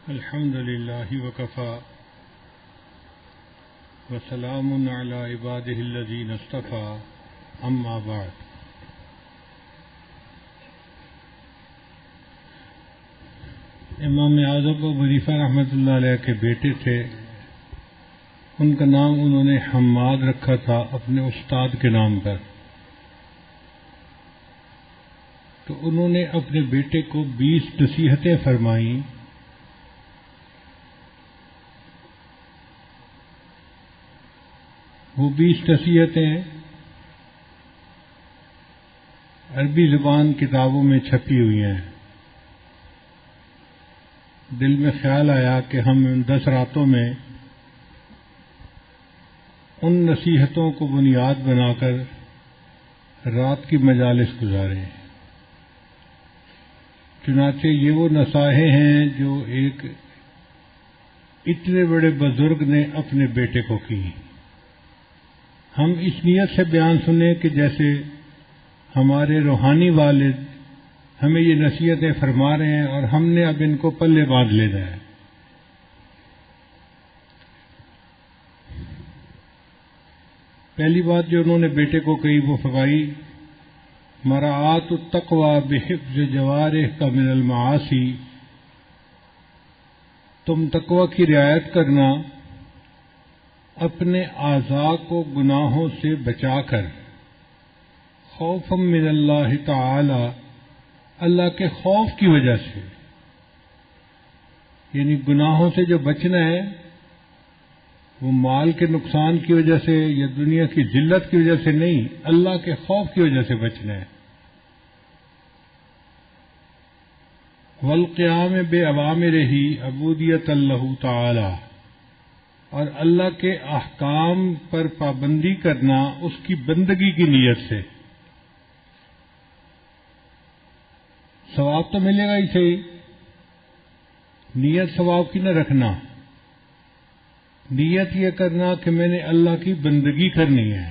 الحمد لله وكفى وسلام على عباده الذين اصطفى اما بعد. امام اعظم ابو حنیفہ رحمۃ اللہ علیہ کے بیٹے تھے. ان کا نام انہوں نے حماد رکھا تھا اپنے استاد کے نام پر. تو انہوں نے اپنے بیٹے کو 20 نصیحتیں فرمائیں. وہ 20 نصیحتیں عربی زبان کتابوں میں چھپی ہوئی ہیں. دل میں خیال آیا کہ ہم ان 10 راتوں میں ان نصیحتوں کو بنیاد بنا کر رات کی مجالس گزاریں. چنانچہ یہ وہ نصائح ہیں جو ایک اتنے بڑے بزرگ نے اپنے بیٹے کو کی. ہم اس نیت سے بیان سنیں کہ جیسے ہمارے روحانی والد ہمیں یہ نصیحتیں فرما رہے ہیں اور ہم نے اب ان کو پلے باندھ لینا ہے. پہلی بات جو انہوں نے بیٹے کو کہی وہ فرمائی مراعات التقوی بحفظ جوارح کا من المعاصی. تم تقوی کی رعایت کرنا اپنے اعضاء کو گناہوں سے بچا کر خوفا من اللہ تعالی اللہ کے خوف کی وجہ سے. یعنی گناہوں سے جو بچنا ہے وہ مال کے نقصان کی وجہ سے یا دنیا کی ذلت کی وجہ سے نہیں، اللہ کے خوف کی وجہ سے بچنا ہے. والقیام بأوامرہ عبودیۃ اللہ تعالی، اور اللہ کے احکام پر پابندی کرنا اس کی بندگی کی نیت سے. ثواب تو ملے گا ہی صحیح، نیت ثواب کی نہ رکھنا. نیت یہ کرنا کہ میں نے اللہ کی بندگی کرنی ہے،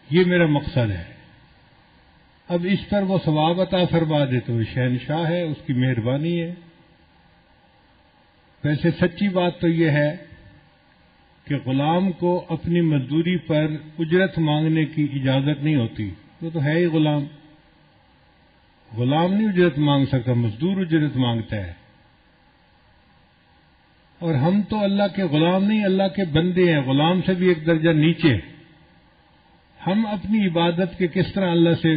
یہ میرا مقصد ہے. اب اس پر وہ ثواب عطا فرما دے تو شہنشاہ ہے، اس کی مہربانی ہے. ویسے سچی بات تو یہ ہے کہ غلام کو اپنی مزدوری پر اجرت مانگنے کی اجازت نہیں ہوتی. وہ تو ہے ہی غلام. غلام نہیں اجرت مانگ سکتا، مزدور اجرت مانگتا ہے. اور ہم تو اللہ کے غلام نہیں، اللہ کے بندے ہیں، غلام سے بھی ایک درجہ نیچے. ہم اپنی عبادت کے کس طرح اللہ سے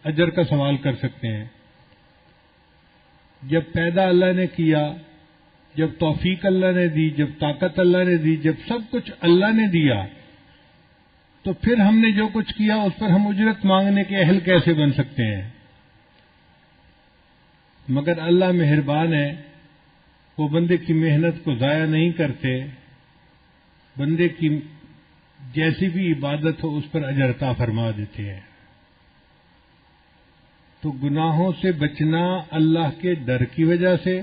اجر کا سوال کر سکتے ہیں؟ جب پیدا اللہ نے کیا، جب توفیق اللہ نے دی، جب طاقت اللہ نے دی، جب سب کچھ اللہ نے دیا، تو پھر ہم نے جو کچھ کیا اس پر ہم اجرت مانگنے کے اہل کیسے بن سکتے ہیں؟ مگر اللہ مہربان ہے، وہ بندے کی محنت کو ضائع نہیں کرتے. بندے کی جیسی بھی عبادت ہو اس پر اجر عطا فرما دیتے ہیں. تو گناہوں سے بچنا اللہ کے ڈر کی وجہ سے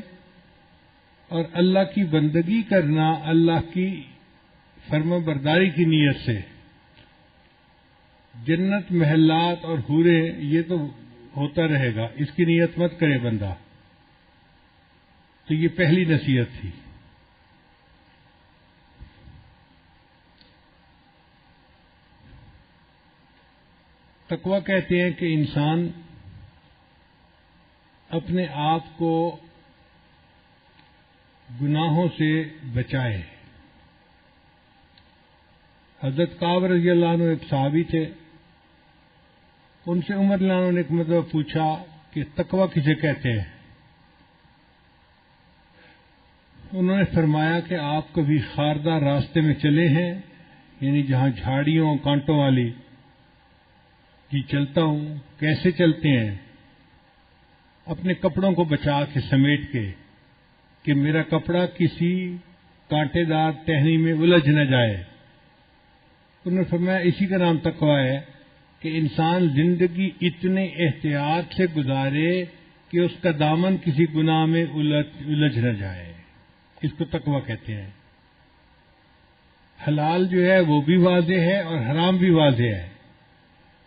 اور اللہ کی بندگی کرنا اللہ کی فرما برداری کی نیت سے. جنت محلات اور حورے یہ تو ہوتا رہے گا، اس کی نیت مت کرے بندہ. تو یہ پہلی نصیحت تھی. تقویٰ کہتے ہیں کہ انسان اپنے آپ کو گناہوں سے بچائے. حضرت کعب رضی اللہ عنہ ایک صحابی تھے. ان سے عمر رضی اللہ عنہ نے ایک مرتبہ پوچھا کہ تقویٰ کسے کہتے ہیں؟ انہوں نے فرمایا کہ آپ کبھی خاردار راستے میں چلے ہیں، یعنی جہاں جھاڑیوں کانٹوں والی. جی چلتا ہوں. کیسے چلتے ہیں؟ اپنے کپڑوں کو بچا کے سمیٹ کے کہ میرا کپڑا کسی کانٹے دار ٹہنی میں الجھ نہ جائے. انہوں نے فرمایا اسی کا نام تقویٰ ہے کہ انسان زندگی اتنے احتیاط سے گزارے کہ اس کا دامن کسی گناہ میں الجھ نہ جائے. اس کو تقویٰ کہتے ہیں. حلال جو ہے وہ بھی واضح ہے اور حرام بھی واضح ہے.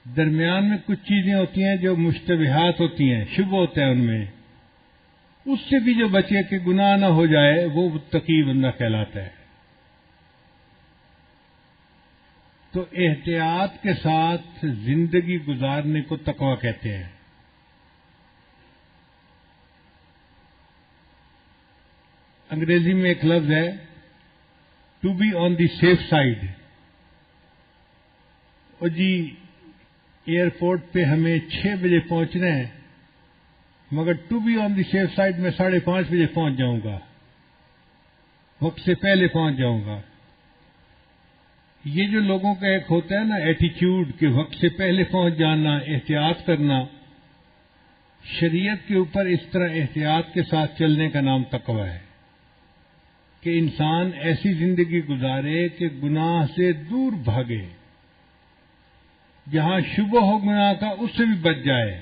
درمیان میں کچھ چیزیں ہوتی ہیں جو مشتبہات ہوتی ہیں، شبہ ہوتا ہے ان میں. اس سے بھی جو بچے کہ گناہ نہ ہو جائے وہ متقی بندہ کہلاتا ہے. تو احتیاط کے ساتھ زندگی گزارنے کو تقویٰ کہتے ہیں. انگریزی میں ایک لفظ ہے to be on the safe side. اور جی ایئرپورٹ پہ ہمیں 6 بجے پہنچنا ہے، مگر to be on the safe side میں 5:30 بجے پہنچ جاؤں گا، وقت سے پہلے پہنچ جاؤں گا. یہ جو لوگوں کا ایک ہوتا ہے نا ایٹیچیوڈ کہ وقت سے پہلے پہنچ جانا، احتیاط کرنا، شریعت کے اوپر اس طرح احتیاط کے ساتھ چلنے کا نام تقویٰ ہے کہ انسان ایسی زندگی گزارے کہ گناہ سے دور بھاگے، جہاں شبہ ہو گناہ کا اس سے بھی بچ جائے.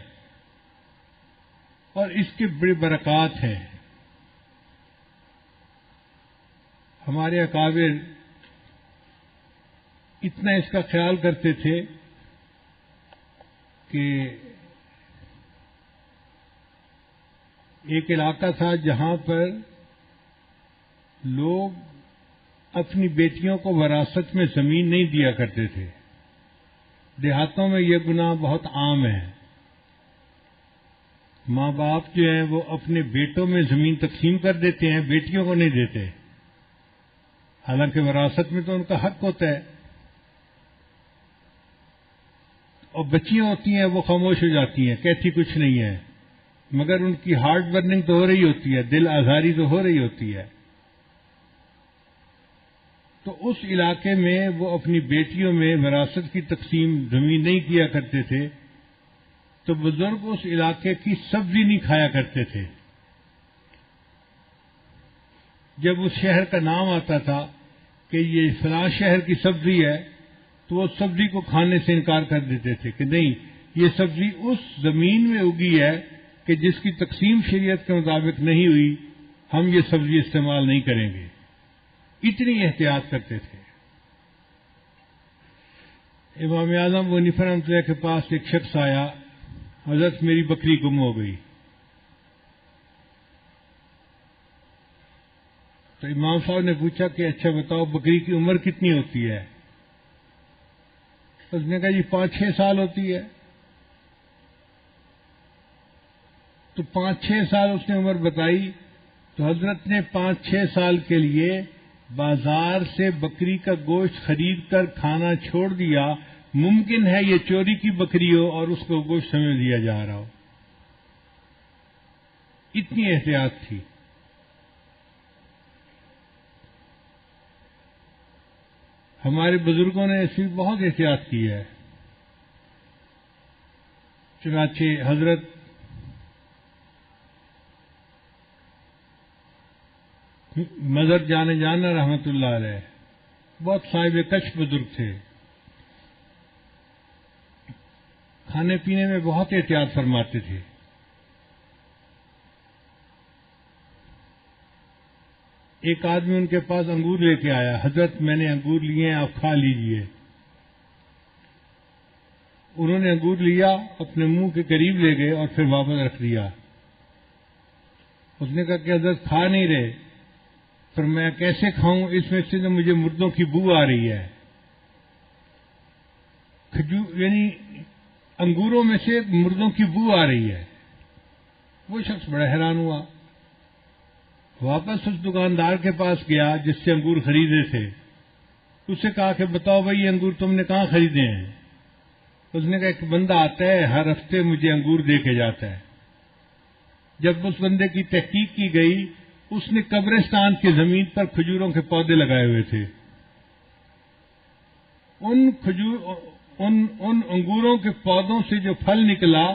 اور اس کے بڑے برکات ہیں. ہمارے اکابر اتنا اس کا خیال کرتے تھے کہ ایک علاقہ تھا جہاں پر لوگ اپنی بیٹیوں کو وراثت میں زمین نہیں دیا کرتے تھے. دیہاتوں میں یہ گناہ بہت عام ہے. ماں باپ جو ہیں وہ اپنے بیٹوں میں زمین تقسیم کر دیتے ہیں، بیٹیوں کو نہیں دیتے، حالانکہ وراثت میں تو ان کا حق ہوتا ہے. اور بچیاں ہوتی ہیں وہ خاموش ہو جاتی ہیں، کہتی کچھ نہیں ہے، مگر ان کی ہارٹ برننگ تو ہو رہی ہوتی ہے، دل آزاری تو ہو رہی ہوتی ہے. تو اس علاقے میں وہ اپنی بیٹیوں میں وراثت کی تقسیم زمین نہیں کیا کرتے تھے، تو بزرگ اس علاقے کی سبزی نہیں کھایا کرتے تھے. جب اس شہر کا نام آتا تھا کہ یہ فلاں شہر کی سبزی ہے تو وہ سبزی کو کھانے سے انکار کر دیتے تھے کہ نہیں، یہ سبزی اس زمین میں اگی ہے کہ جس کی تقسیم شریعت کے مطابق نہیں ہوئی، ہم یہ سبزی استعمال نہیں کریں گے. اتنی احتیاط کرتے تھے. امام اعظم ابو حنیفہ رحمۃ اللہ کے پاس ایک شخص آیا، حضرت میری بکری گم ہو گئی. تو امام صاحب نے پوچھا کہ اچھا بتاؤ بکری کی عمر کتنی ہوتی ہے؟ اس نے کہا جی 5-6 سال ہوتی ہے. تو 5-6 سال اس نے عمر بتائی. تو حضرت نے 5-6 سال کے لیے بازار سے بکری کا گوشت خرید کر کھانا چھوڑ دیا. ممکن ہے یہ چوری کی بکری ہو اور اس کو گوشت سمجھ دیا جا رہا ہو. اتنی احتیاط تھی. ہمارے بزرگوں نے اس میں بہت احتیاط کی ہے. چنانچہ حضرت مظہر جانا رحمت اللہ علیہ بہت صاحب کشف بزرگ تھے. کھانے پینے میں بہت احتیاط فرماتے تھے. ایک آدمی ان کے پاس انگور لے کے آیا، حضرت میں نے انگور لیے ہیں، آپ کھا لیجئے. انہوں نے انگور لیا، اپنے منہ کے قریب لے گئے اور پھر واپس رکھ دیا. اس نے کہا کہ حضرت کھا نہیں رہے. پر میں کیسے کھاؤں، اس میں سے تو مجھے مردوں کی بو آ رہی ہے. یعنی انگوروں میں سے مردوں کی بو آ رہی ہے. وہ شخص بڑا حیران ہوا. واپس اس دکاندار کے پاس گیا جس سے انگور خریدے تھے. اس سے کہا کہ بتاؤ بھائی یہ انگور تم نے کہاں خریدے ہیں؟ اس نے کہا ایک بندہ آتا ہے ہر ہفتے مجھے انگور دے کے جاتا ہے. جب اس بندے کی تحقیق کی گئی، اس نے قبرستان کی زمین پر کھجوروں کے پودے لگائے ہوئے تھے. ان انگوروں کے پودوں سے جو پھل نکلا،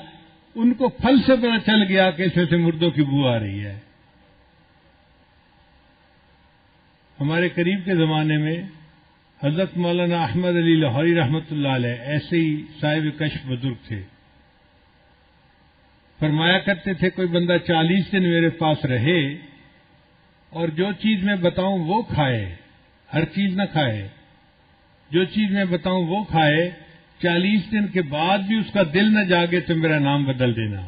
ان کو پھل سے پتہ چل گیا کہ اس میں سے مردوں کی بو آ رہی ہے. ہمارے قریب کے زمانے میں حضرت مولانا احمد علی لاہوری رحمۃ اللہ علیہ ایسے ہی صاحب کشف بزرگ تھے. فرمایا کرتے تھے کوئی بندہ 40 دن میرے پاس رہے اور جو چیز میں بتاؤں وہ کھائے، ہر چیز نہ کھائے، جو چیز میں بتاؤں وہ کھائے، 40 دن کے بعد بھی اس کا دل نہ جاگے تو میرا نام بدل دینا.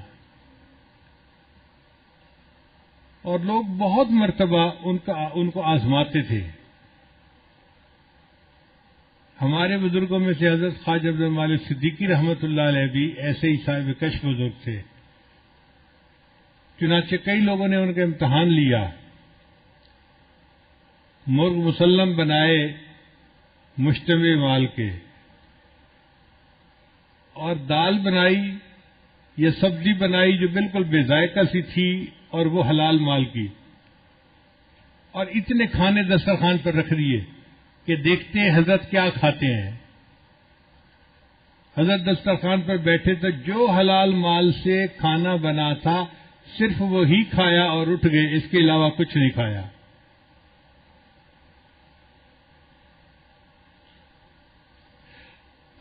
اور لوگ بہت مرتبہ ان کو آزماتے تھے. ہمارے بزرگوں میں سے حضرت خواجہ عبد المالک صدیقی رحمۃ اللہ علیہ بھی ایسے ہی صاحب کشف بزرگ تھے. چنانچہ کئی لوگوں نے ان کا امتحان لیا، مرغ مسلم بنائے مشتبہ مال کے، اور دال بنائی یا سبزی بنائی جو بالکل بے ذائقہ سی تھی اور وہ حلال مال کی، اور اتنے کھانے دسترخوان پر رکھ دیے کہ دیکھتے ہیں حضرت کیا کھاتے ہیں. حضرت دسترخوان پر بیٹھے تو جو حلال مال سے کھانا بنا تھا صرف وہی کھایا اور اٹھ گئے، اس کے علاوہ کچھ نہیں کھایا.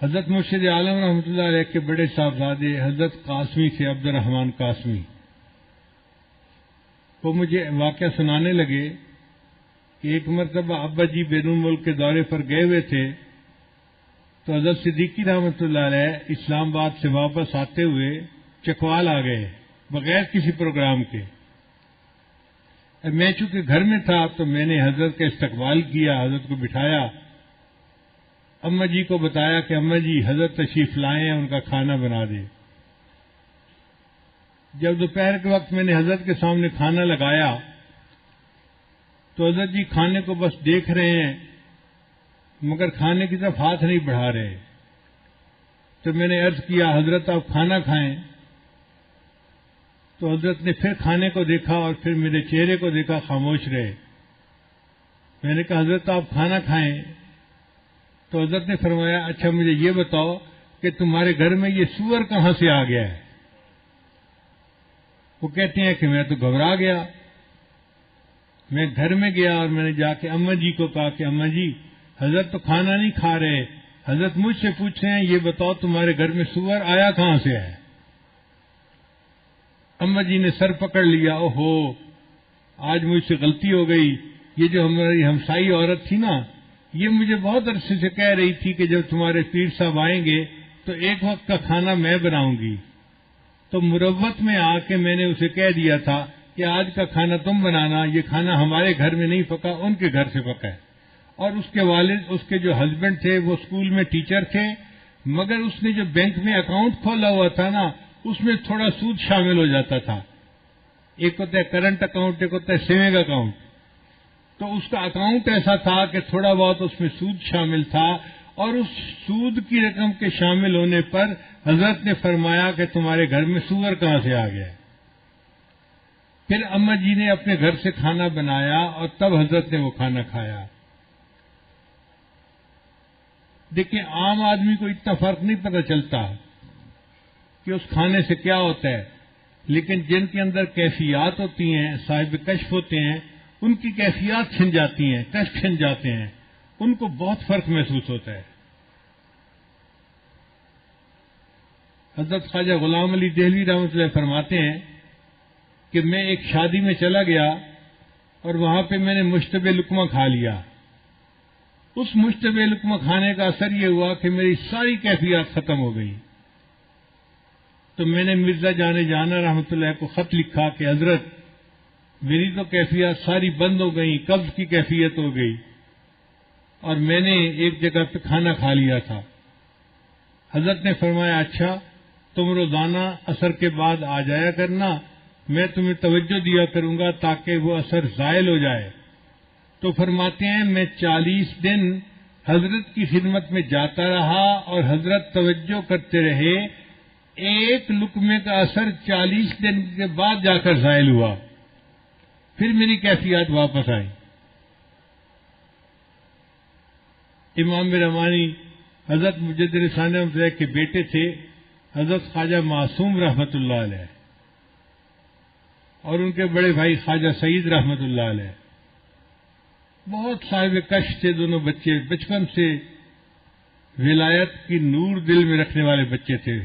حضرت مرشد عالم رحمۃ اللہ علیہ کے بڑے صاحبزادے حضرت قاسمی تھے، عبد الرحمن قاسمی. وہ مجھے واقعہ سنانے لگے کہ ایک مرتبہ ابا جی بیرون ملک کے دورے پر گئے ہوئے تھے تو حضرت صدیقی رحمۃ اللہ علیہ اسلام آباد سے واپس آتے ہوئے چکوال آ گئے بغیر کسی پروگرام کے. میں چونکہ گھر میں تھا تو میں نے حضرت کا استقبال کیا، حضرت کو بٹھایا، اماں جی کو بتایا کہ اماں جی حضرت تشریف لائے ہیں، ان کا کھانا بنا دے. جب دوپہر کے وقت میں نے حضرت کے سامنے کھانا لگایا تو حضرت جی کھانے کو بس دیکھ رہے ہیں مگر کھانے کی طرف ہاتھ نہیں بڑھا رہے. تو میں نے عرض کیا حضرت آپ کھانا کھائیں. تو حضرت نے پھر کھانے کو دیکھا اور پھر میرے چہرے کو دیکھا، خاموش رہے. میں نے کہا حضرت آپ کھانا کھائیں. تو حضرت نے فرمایا اچھا مجھے یہ بتاؤ کہ تمہارے گھر میں یہ سور کہاں سے آ گیا ہے؟ وہ کہتے ہیں کہ میں تو گھبرا گیا. میں گھر میں گیا اور میں نے جا کے اماں جی کو کہا کہ اماں جی حضرت تو کھانا نہیں کھا رہے، حضرت مجھ سے پوچھ رہے ہیں یہ بتاؤ تمہارے گھر میں سور آیا کہاں سے ہے؟ اماں جی نے سر پکڑ لیا، اوہو آج مجھ سے غلطی ہو گئی. یہ جو ہماری ہمسائی عورت تھی نا، یہ مجھے بہت عرصے سے کہہ رہی تھی کہ جب تمہارے پیر صاحب آئیں گے تو ایک وقت کا کھانا میں بناؤں گی. تو مروت میں آ کے میں نے اسے کہہ دیا تھا کہ آج کا کھانا تم بنانا، یہ کھانا ہمارے گھر میں نہیں پکا، ان کے گھر سے پکا ہے. اور اس کے والد، اس کے جو ہسبینڈ تھے وہ اسکول میں ٹیچر تھے، مگر اس نے جو بینک میں اکاؤنٹ کھولا ہوا تھا نا اس میں تھوڑا سود شامل ہو جاتا تھا. ایک ہوتا ہے کرنٹ اکاؤنٹ، ایک ہوتا ہے سیونگ اکاؤنٹ. تو اس کا اکاؤنٹ ایسا تھا کہ تھوڑا بہت اس میں سود شامل تھا، اور اس سود کی رقم کے شامل ہونے پر حضرت نے فرمایا کہ تمہارے گھر میں سور کہاں سے آ گیا. پھر اماں جی نے اپنے گھر سے کھانا بنایا اور تب حضرت نے وہ کھانا کھایا. دیکھیں عام آدمی کو اتنا فرق نہیں پتہ چلتا کہ اس کھانے سے کیا ہوتا ہے، لیکن جن کے اندر کیفیات ہوتی ہیں، صاحب کشف ہوتے ہیں، ان کی کیفیات چھن جاتی ہیں، کشف چھن جاتے ہیں، ان کو بہت فرق محسوس ہوتا ہے. حضرت خواجہ غلام علی دہلوی رحمۃ اللہ فرماتے ہیں کہ میں ایک شادی میں چلا گیا اور وہاں پہ میں نے مشتبہ لقمہ کھا لیا. اس مشتبہ لقمہ کھانے کا اثر یہ ہوا کہ میری ساری کیفیات ختم ہو گئی. تو میں نے مرزا جانا رحمۃ اللہ کو خط لکھا کہ حضرت میری تو کیفیات ساری بند ہو گئی، قبض کی کیفیت ہو گئی، اور میں نے ایک جگہ پہ کھانا کھا لیا تھا. حضرت نے فرمایا اچھا تم روزانہ عصر کے بعد آ جایا کرنا، میں تمہیں توجہ دیا کروں گا تاکہ وہ اثر زائل ہو جائے. تو فرماتے ہیں میں 40 دن حضرت کی خدمت میں جاتا رہا اور حضرت توجہ کرتے رہے. ایک لقمے کا اثر 40 دن کے بعد جا کر زائل ہوا، پھر میری کیفیات واپس آئی. امام رحمانی حضرت مجد رسانہ رحمۃ کے بیٹے تھے حضرت خواجہ معصوم رحمۃ اللہ علیہ، اور ان کے بڑے بھائی خواجہ سعید رحمۃ اللہ علیہ. بہت صاحب کش تھے دونوں بچے، بچپن سے ولایت کی نور دل میں رکھنے والے بچے تھے.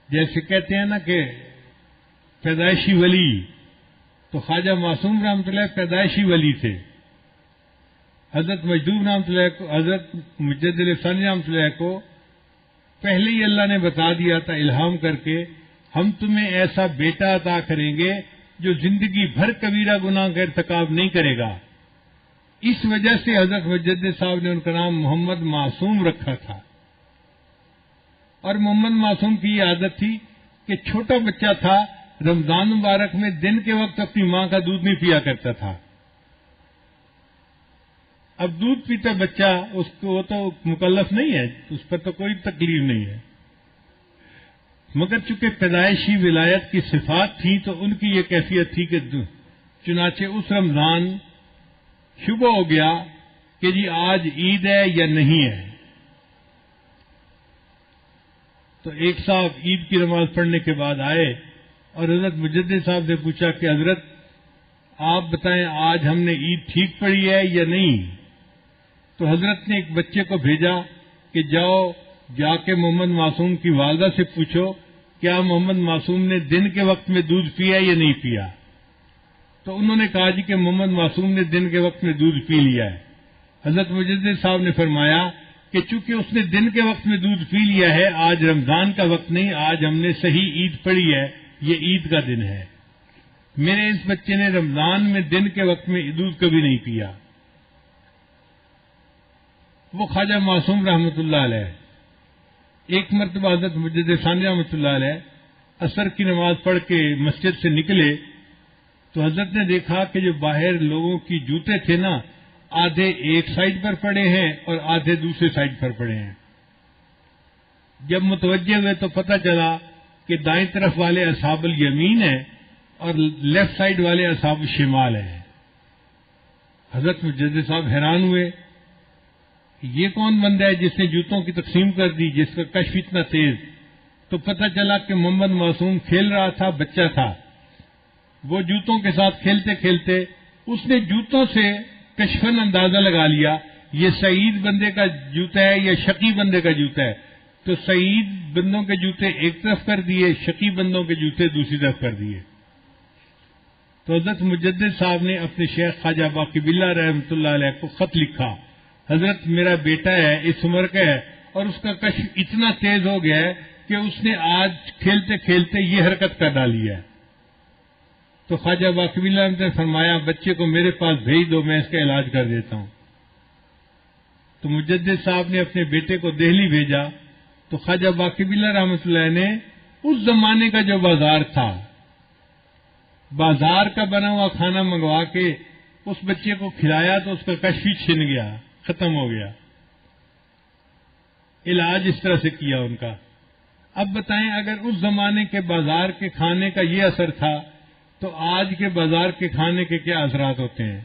جیسے کہتے ہیں نا کہ پیدائشی ولی، تو خواجہ معصوم رحمۃ اللہ پیدائشی ولی تھے. حضرت مجدوب رحمۃ اللہ کو، حضرت مجد ثانی رحمۃ اللہ کو پہلے ہی اللہ نے بتا دیا تھا الہام کر کے، ہم تمہیں ایسا بیٹا عطا کریں گے جو زندگی بھر کبیرہ گناہ کا ارتکاب نہیں کرے گا. اس وجہ سے حضرت مجدد صاحب نے ان کا نام محمد معصوم رکھا تھا. اور محمد معصوم کی یہ عادت تھی کہ چھوٹا بچہ تھا، رمضان مبارک میں دن کے وقت اپنی ماں کا دودھ نہیں پیا کرتا تھا. اب دودھ پیتا بچہ اس کو وہ تو مکلف نہیں ہے، اس پر تو کوئی تکلیف نہیں ہے، مگر چونکہ پیدائشی ولایت کی صفات تھیں تو ان کی یہ کیفیت تھی کہ چنانچہ اس رمضان شبہ ہو گیا کہ جی آج عید ہے یا نہیں ہے. تو ایک صاحب عید کی نماز پڑھنے کے بعد آئے اور حضرت مجدد صاحب سے پوچھا کہ حضرت آپ بتائیں آج ہم نے عید ٹھیک پڑھی ہے یا نہیں. تو حضرت نے ایک بچے کو بھیجا کہ جاؤ جا کے محمد معصوم کی والدہ سے پوچھو کیا محمد معصوم نے دن کے وقت میں دودھ پیا یا نہیں پیا. تو انہوں نے کہا جی کہ محمد معصوم نے دن کے وقت میں دودھ پی لیا ہے. حضرت مجدد صاحب نے فرمایا کہ چونکہ اس نے دن کے وقت میں دودھ پی لیا ہے، آج رمضان کا وقت نہیں، آج ہم نے صحیح عید پڑھی ہے، یہ عید کا دن ہے. میرے اس بچے نے رمضان میں دن کے وقت میں دودھ کبھی نہیں پیا. وہ خواجہ معصوم رحمۃ اللہ علیہ ایک مرتبہ حضرت مجدد ثانی رحمۃ اللہ علیہ عصر کی نماز پڑھ کے مسجد سے نکلے تو حضرت نے دیکھا کہ جو باہر لوگوں کی جوتے تھے نا، آدھے ایک سائڈ پر پڑے ہیں اور آدھے دوسرے سائڈ پر پڑے ہیں. جب متوجہ ہوئے تو پتہ چلا کہ دائیں طرف والے اصحاب الیمین ہیں اور لیفٹ سائڈ والے اصحاب الشمال ہیں. حضرت مجدد صاحب حیران ہوئے، یہ کون بندہ ہے جس نے جوتوں کی تقسیم کر دی، جس کا کشف اتنا تیز. تو پتہ چلا کہ محمد معصوم کھیل رہا تھا، بچہ تھا. وہ جوتوں کے ساتھ کھیلتے کھیلتے اس نے جوتوں سے کشفن اندازہ لگا لیا یہ سعید بندے کا جوتا ہے یا شقی بندے کا جوتا ہے. تو سعید بندوں کے جوتے ایک طرف کر دیے، شقی بندوں کے جوتے دوسری طرف کر دیے. تو حضرت مجدد صاحب نے اپنے شیخ خواجہ باقی باللہ رحمۃ اللہ علیہ کو خط لکھا، حضرت میرا بیٹا ہے، اس عمر کا ہے اور اس کا کشف اتنا تیز ہو گیا ہے کہ اس نے آج کھیلتے کھیلتے یہ حرکت کر ڈالی ہے. تو خواجہ باقی باللہ نے فرمایا بچے کو میرے پاس بھیج دو، میں اس کا علاج کر دیتا ہوں. تو مجدد صاحب نے اپنے بیٹے کو دہلی بھیجا. تو خواجہ باقی باللہ رحمۃ اللہ نے اس زمانے کا جو بازار تھا، بازار کا بنا ہوا کھانا منگوا کے اس بچے کو کھلایا تو اس کا کشف ہی چھن گیا، ختم ہو گیا. علاج اس طرح سے کیا ان کا. اب بتائیں اگر اس زمانے کے بازار کے کھانے کا یہ اثر تھا تو آج کے بازار کے کھانے کے کیا اثرات ہوتے ہیں.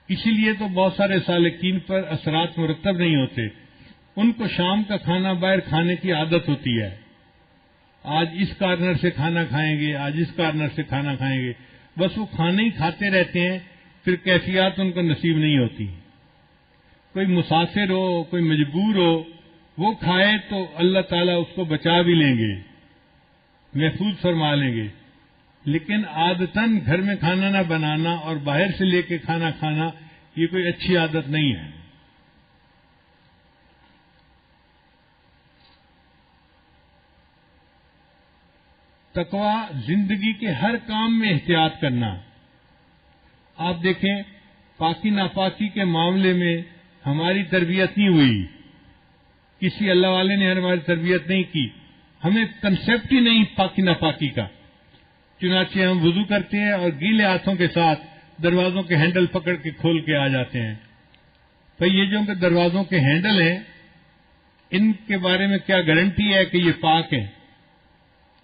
اسی لیے تو بہت سارے سالکین پر اثرات مرتب نہیں ہوتے. ان کو شام کا کھانا باہر کھانے کی عادت ہوتی ہے، آج اس کارنر سے کھانا کھائیں گے، آج اس کارنر سے کھانا کھائیں گے، بس وہ کھانے ہی کھاتے رہتے ہیں، پھر کیفیات ان کو نصیب نہیں ہوتی. کوئی مسافر ہو، کوئی مجبور ہو، وہ کھائے تو اللہ تعالیٰ اس کو بچا بھی لیں گے، محفوظ فرما لیں گے. لیکن عادتاً گھر میں کھانا نہ بنانا اور باہر سے لے کے کھانا کھانا یہ کوئی اچھی عادت نہیں ہے. تقویٰ زندگی کے ہر کام میں احتیاط کرنا. آپ دیکھیں پاکی ناپاکی کے معاملے میں ہماری تربیت نہیں ہوئی، کسی اللہ والے نے ہماری تربیت نہیں کی، ہمیں کنسیپٹ ہی نہیں پاکی ناپاکی کا. چنانچہ ہم وضو کرتے ہیں اور گیلے ہاتھوں کے ساتھ دروازوں کے ہینڈل پکڑ کے کھول کے آ جاتے ہیں. بھئی یہ جو کہ دروازوں کے ہینڈل ہیں ان کے بارے میں کیا گارنٹی ہے کہ یہ پاک ہے؟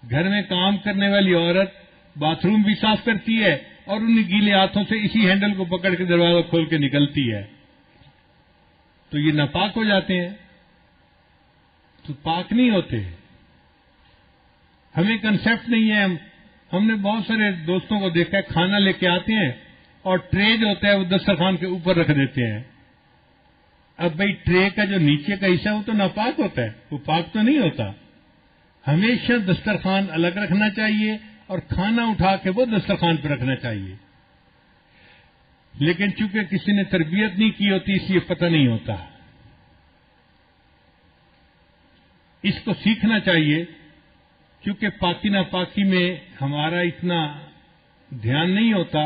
گھر میں کام کرنے والی عورت باتھ روم بھی صاف کرتی ہے اور ان گیلے ہاتھوں سے اسی ہینڈل کو پکڑ کے دروازہ کھول کے نکلتی ہے، تو یہ ناپاک ہو جاتے ہیں، تو پاک نہیں ہوتے. ہمیں کنسیپٹ نہیں ہے. ہم نے بہت سارے دوستوں کو دیکھا ہے کھانا لے کے آتے ہیں اور ٹرے جو ہوتا ہے وہ دسترخوان کے اوپر رکھ دیتے ہیں. اب بھئی ٹرے کا جو نیچے کا حصہ وہ تو ناپاک ہوتا ہے، وہ پاک تو نہیں ہوتا. ہمیشہ دسترخوان الگ رکھنا چاہیے اور کھانا اٹھا کے وہ دسترخوان پہ رکھنا چاہیے. لیکن چونکہ کسی نے تربیت نہیں کی ہوتی اس لیے پتہ نہیں ہوتا. اس کو سیکھنا چاہیے، کیونکہ پاکی ناپاکی میں ہمارا اتنا دھیان نہیں ہوتا،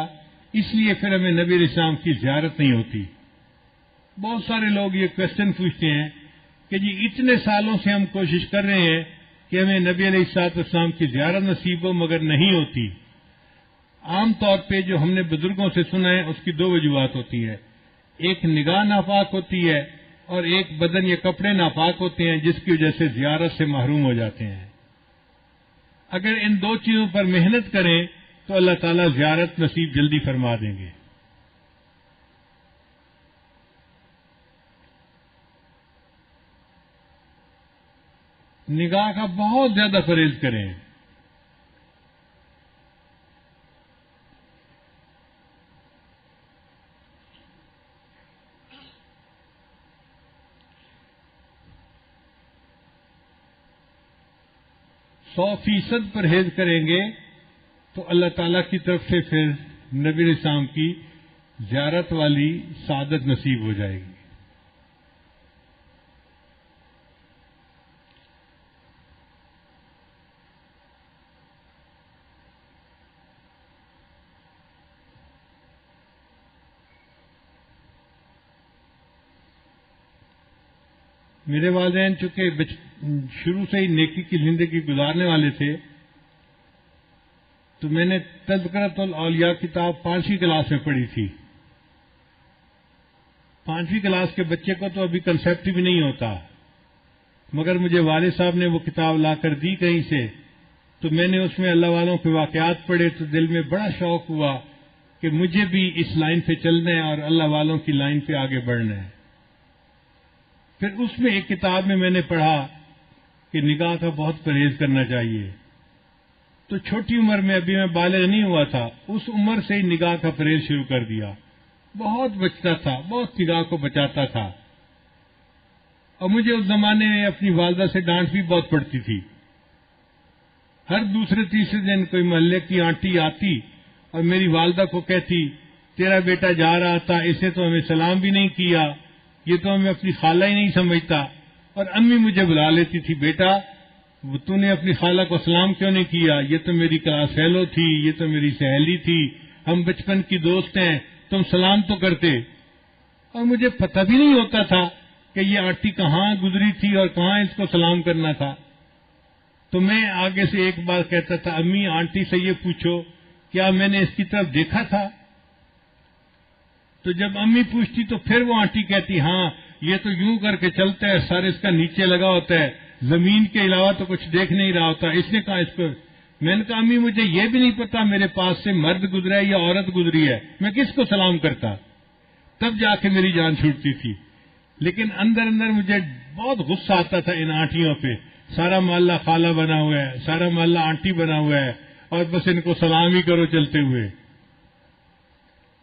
اس لیے پھر ہمیں نبی علیہ السلام کی زیارت نہیں ہوتی۔ بہت سارے لوگ یہ کوشچن پوچھتے ہیں کہ جی اتنے سالوں سے ہم کوشش کر رہے ہیں کہ ہمیں نبی علیہ السلام کی زیارت نصیب ہو، مگر نہیں ہوتی۔ عام طور پہ جو ہم نے بزرگوں سے سنا ہے اس کی دو وجوہات ہوتی ہے، ایک نگاہ ناپاک ہوتی ہے اور ایک بدن یا کپڑے ناپاک ہوتے ہیں، جس کی وجہ سے زیارت سے محروم ہو جاتے ہیں۔ اگر ان دو چیزوں پر محنت کریں تو اللہ تعالیٰ زیارت نصیب جلدی فرما دیں گے۔ نگاہ کا بہت زیادہ پرہیز کریں۔ سو فیصد پرہیز کریں گے تو اللہ تعالیٰ کی طرف سے پھر نبی علیہ السلام کی زیارت والی سعادت نصیب ہو جائے گی۔ میرے والدین چونکہ شروع سے ہی نیکی کی زندگی گزارنے والے تھے، تو میں نے تذکرۃ الاولیاء کتاب 5ویں کلاس میں پڑھی تھی۔ 5ویں کلاس کے بچے کو تو ابھی کنسیپٹ بھی نہیں ہوتا، مگر مجھے والد صاحب نے وہ کتاب لا کر دی کہیں سے، تو میں نے اس میں اللہ والوں کے واقعات پڑھے تو دل میں بڑا شوق ہوا کہ مجھے بھی اس لائن پہ چلنا ہے اور اللہ والوں کی لائن پہ آگے بڑھنا ہے۔ پھر اس میں ایک کتاب میں نے پڑھا کہ نگاہ کا بہت پرہیز کرنا چاہیے، تو چھوٹی عمر میں ابھی میں بالغ نہیں ہوا تھا، اس عمر سے ہی نگاہ کا پرہیز شروع کر دیا۔ بہت بچتا تھا، بہت نگاہ کو بچاتا تھا، اور مجھے اس زمانے میں اپنی والدہ سے ڈانٹ بھی بہت پڑتی تھی۔ ہر دوسرے تیسرے دن کوئی محلے کی آنٹی آتی اور میری والدہ کو کہتی تیرا بیٹا جا رہا تھا، اسے تو ہمیں سلام بھی نہیں کیا، یہ تو ہمیں اپنی خالہ ہی نہیں سمجھتا۔ اور امی مجھے بلا لیتی تھی، بیٹا تو نے اپنی خالہ کو سلام کیوں نہیں کیا، یہ تو میری کلاس فیلو تھی، یہ تو میری سہیلی تھی، ہم بچپن کی دوست ہیں، تم سلام تو کرتے۔ اور مجھے پتہ بھی نہیں ہوتا تھا کہ یہ آنٹی کہاں گزری تھی اور کہاں اس کو سلام کرنا تھا۔ تو میں آگے سے ایک بار کہتا تھا، امی آنٹی سے یہ پوچھو کیا میں نے اس کی طرف دیکھا تھا؟ تو جب امی پوچھتی تو پھر وہ آنٹی کہتی ہاں یہ تو یوں کر کے چلتا ہے، سر اس کا نیچے لگا ہوتا ہے، زمین کے علاوہ تو کچھ دیکھ نہیں رہا ہوتا۔ اس نے کہا اس کو، میں نے کہا امی مجھے یہ بھی نہیں پتا میرے پاس سے مرد گزرا ہے یا عورت گزری ہے، میں کس کو سلام کرتا؟ تب جا کے میری جان چھوٹتی تھی۔ لیکن اندر اندر مجھے بہت غصہ آتا تھا ان آنٹیوں پہ، سارا محلہ خالہ بنا ہوا ہے، سارا محلہ آنٹی بنا ہوا ہے، اور بس ان کو سلام ہی کرو چلتے ہوئے۔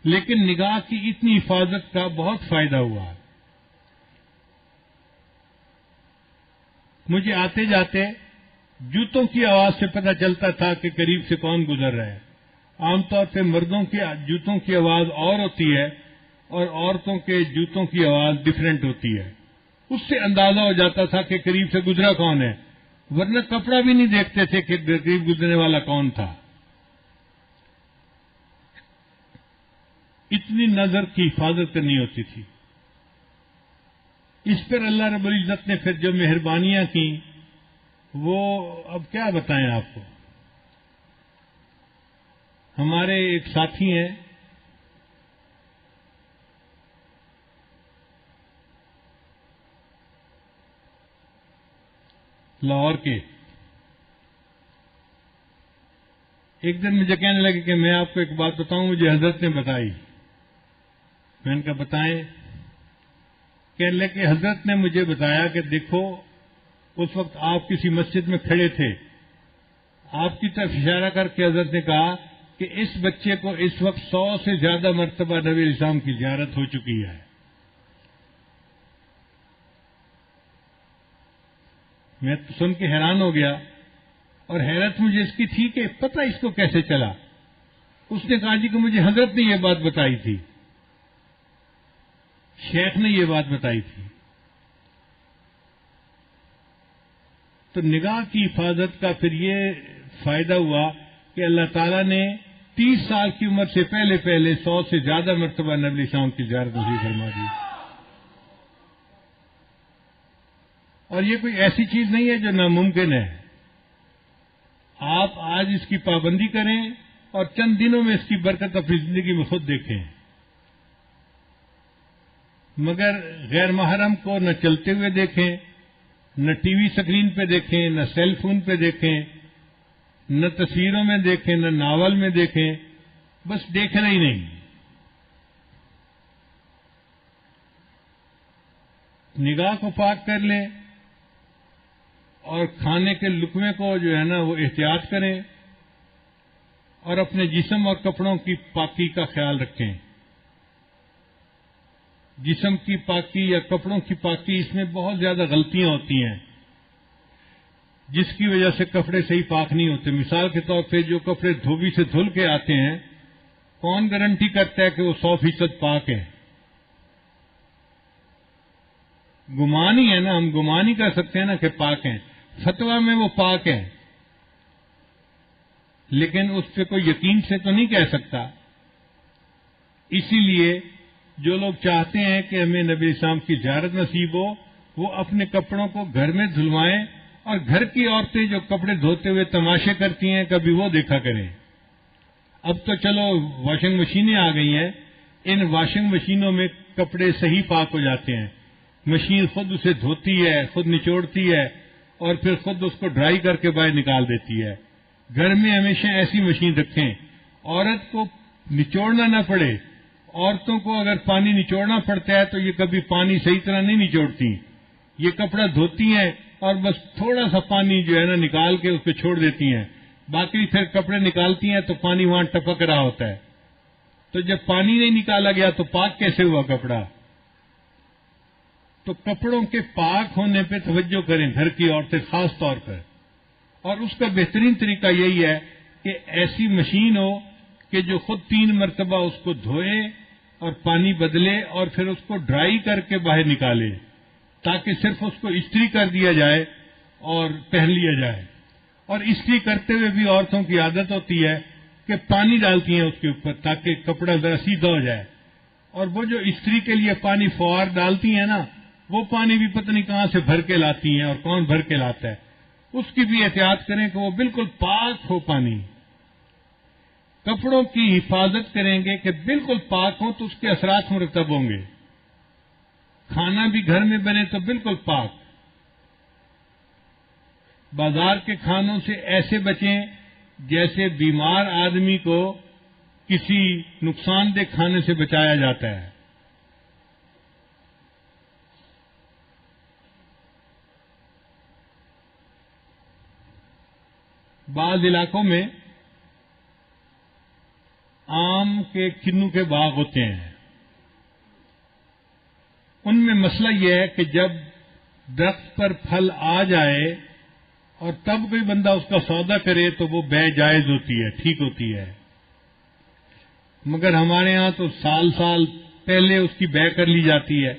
لیکن نگاہ کی اتنی حفاظت کا بہت فائدہ ہوا۔ مجھے آتے جاتے جوتوں کی آواز سے پتہ چلتا تھا کہ قریب سے کون گزر رہا ہے۔ عام طور پہ مردوں کے جوتوں کی آواز اور ہوتی ہے اور عورتوں کے جوتوں کی آواز ڈفرینٹ ہوتی ہے، اس سے اندازہ ہو جاتا تھا کہ قریب سے گزرا کون ہے، ورنہ کپڑا بھی نہیں دیکھتے تھے کہ قریب گزرنے والا کون تھا۔ اتنی نظر کی حفاظت کرنی ہوتی تھی۔ اس پر اللہ رب العزت نے پھر جو مہربانیاں کی وہ اب کیا بتائیں آپ کو۔ ہمارے ایک ساتھی ہیں، لاہور کے، ایک دن مجھے کہنے لگے کہ میں آپ کو ایک بات بتاؤں، مجھے حضرت نے بتائی۔ میں نے کہا بتائیں۔ کہنے لگے کہ حضرت نے مجھے بتایا کہ دیکھو اس وقت آپ کسی مسجد میں کھڑے تھے، آپ کی طرف اشارہ کر کے حضرت نے کہا کہ اس بچے کو اس وقت 100 سے زیادہ مرتبہ نبی علیہ السلام کی زیارت ہو چکی ہے۔ میں سن کے حیران ہو گیا، اور حیرت مجھے اس کی تھی کہ پتہ اس کو کیسے چلا۔ اس نے کہا جی کہ مجھے حضرت نے یہ بات بتائی تھی، شیخ نے یہ بات بتائی تھی۔ تو نگاہ کی حفاظت کا پھر یہ فائدہ ہوا کہ اللہ تعالیٰ نے 30 سال کی عمر سے پہلے 100 سے زیادہ مرتبہ نبی شام کی زیارت نصیب فرما دی. اور یہ کوئی ایسی چیز نہیں ہے جو ناممکن ہے. آپ آج اس کی پابندی کریں اور چند دنوں میں اس کی برکت اپنی زندگی میں خود دیکھیں. مگر غیر محرم کو نہ چلتے ہوئے دیکھیں، نہ ٹی وی اسکرین پہ دیکھیں، نہ سیل فون پہ دیکھیں، نہ تصویروں میں دیکھیں، نہ ناول میں دیکھیں، بس دیکھنا ہی نہیں. نگاہ کو پاک کر لیں اور کھانے کے لقمے کو جو ہے نا وہ احتیاط کریں اور اپنے جسم اور کپڑوں کی پاکی کا خیال رکھیں. جسم کی پاکی یا کپڑوں کی پاکی، اس میں بہت زیادہ غلطیاں ہوتی ہیں جس کی وجہ سے کپڑے صحیح پاک نہیں ہوتے. مثال کے طور پہ جو کپڑے دھوبی سے دھل کے آتے ہیں، کون گارنٹی کرتا ہے کہ وہ 100% پاک ہے؟ گمان ہی ہے نا، ہم گمان ہی کر سکتے ہیں نا کہ پاک ہیں. فتویٰ میں وہ پاک ہے لیکن اس پہ کوئی یقین سے تو نہیں کہہ سکتا. اسی لیے جو لوگ چاہتے ہیں کہ ہمیں نبی اسلام کی زیارت نصیب ہو، وہ اپنے کپڑوں کو گھر میں دھلوائیں اور گھر کی عورتیں جو کپڑے دھوتے ہوئے تماشے کرتی ہیں کبھی وہ دیکھا کریں. اب تو چلو واشنگ مشینیں آ گئی ہیں، ان واشنگ مشینوں میں کپڑے صحیح پاک ہو جاتے ہیں. مشین خود اسے دھوتی ہے، خود نچوڑتی ہے اور پھر خود اس کو ڈرائی کر کے باہر نکال دیتی ہے. گھر میں ہمیشہ ایسی مشین رکھیں، عورت کو نچوڑنا نہ پڑے. عورتوں کو اگر پانی نچوڑنا پڑتا ہے تو یہ کبھی پانی صحیح طرح نہیں نچوڑتی، یہ کپڑا دھوتی ہیں اور بس تھوڑا سا پانی جو ہے نا نکال کے اس پہ چھوڑ دیتی ہیں، باقی پھر کپڑے نکالتی ہیں تو پانی وہاں ٹپک رہا ہوتا ہے. تو جب پانی نہیں نکالا گیا تو پاک کیسے ہوا کپڑا؟ تو کپڑوں کے پاک ہونے پہ توجہ کریں گھر کی عورتیں خاص طور پر. اور اس کا بہترین طریقہ یہی ہے کہ ایسی مشین ہو کہ جو خود 3 مرتبہ اس کو دھوئے اور پانی بدلے اور پھر اس کو ڈرائی کر کے باہر نکالے، تاکہ صرف اس کو استری کر دیا جائے اور پہن لیا جائے. اور استری کرتے ہوئے بھی عورتوں کی عادت ہوتی ہے کہ پانی ڈالتی ہیں اس کے اوپر تاکہ کپڑا ذرا سیدھا ہو جائے. اور وہ جو استری کے لیے پانی فوار ڈالتی ہیں نا، وہ پانی بھی پتہ نہیں کہاں سے بھر کے لاتی ہیں اور کون بھر کے لاتا ہے. اس کی بھی احتیاط کریں کہ وہ بالکل پاک ہو پانی. کپڑوں کی حفاظت کریں گے کہ بالکل پاک ہوں تو اس کے اثرات مرتب ہوں گے. کھانا بھی گھر میں بنے تو بالکل پاک. بازار کے کھانوں سے ایسے بچیں جیسے بیمار آدمی کو کسی نقصان دہ کھانے سے بچایا جاتا ہے. بعض علاقوں میں آم کے کنو کے باغ ہوتے ہیں. ان میں مسئلہ یہ ہے کہ جب درخت پر پھل آ جائے اور تب کوئی بندہ اس کا سودا کرے تو وہ بے جائز ہوتی ہے، ٹھیک ہوتی ہے. مگر ہمارے ہاں تو سال سال پہلے اس کی بے کر لی جاتی ہے.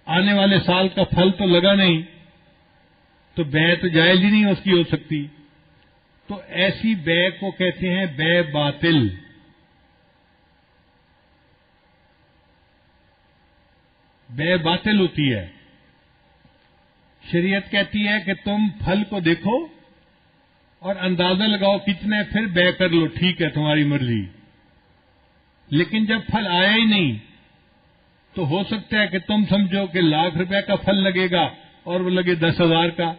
آنے والے سال کا پھل تو لگا نہیں تو بے تو جائز ہی نہیں اس کی ہو سکتی. تو ایسی بے کو کہتے ہیں بے باطل. بے باطل ہوتی ہے. شریعت کہتی ہے کہ تم پھل کو دیکھو اور اندازہ لگاؤ کتنے، پھر بے کر لو، ٹھیک ہے تمہاری مرضی. لیکن جب پھل آیا ہی نہیں تو ہو سکتا ہے کہ تم سمجھو کہ ₹1,00,000 کا پھل لگے گا اور وہ لگے 10,000 کا،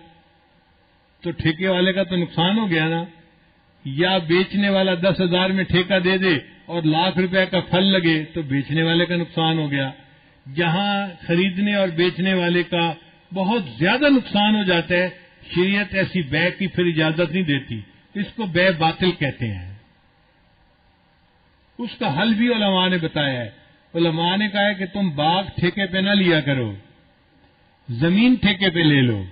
تو ٹھیکے والے کا تو نقصان ہو گیا نا. یا بیچنے والا 10,000 میں ٹھیکہ دے دے اور ₹1,00,000 کا پھل لگے تو بیچنے والے کا نقصان ہو گیا. جہاں خریدنے اور بیچنے والے کا بہت زیادہ نقصان ہو جاتا ہے، شریعت ایسی بے کی پھر اجازت نہیں دیتی. اس کو بے باطل کہتے ہیں. اس کا حل بھی علماء نے بتایا ہے. علماء نے کہا ہے کہ تم باغ ٹھیکے پہ نہ لیا کرو، زمین ٹھیکے پہ لے لو.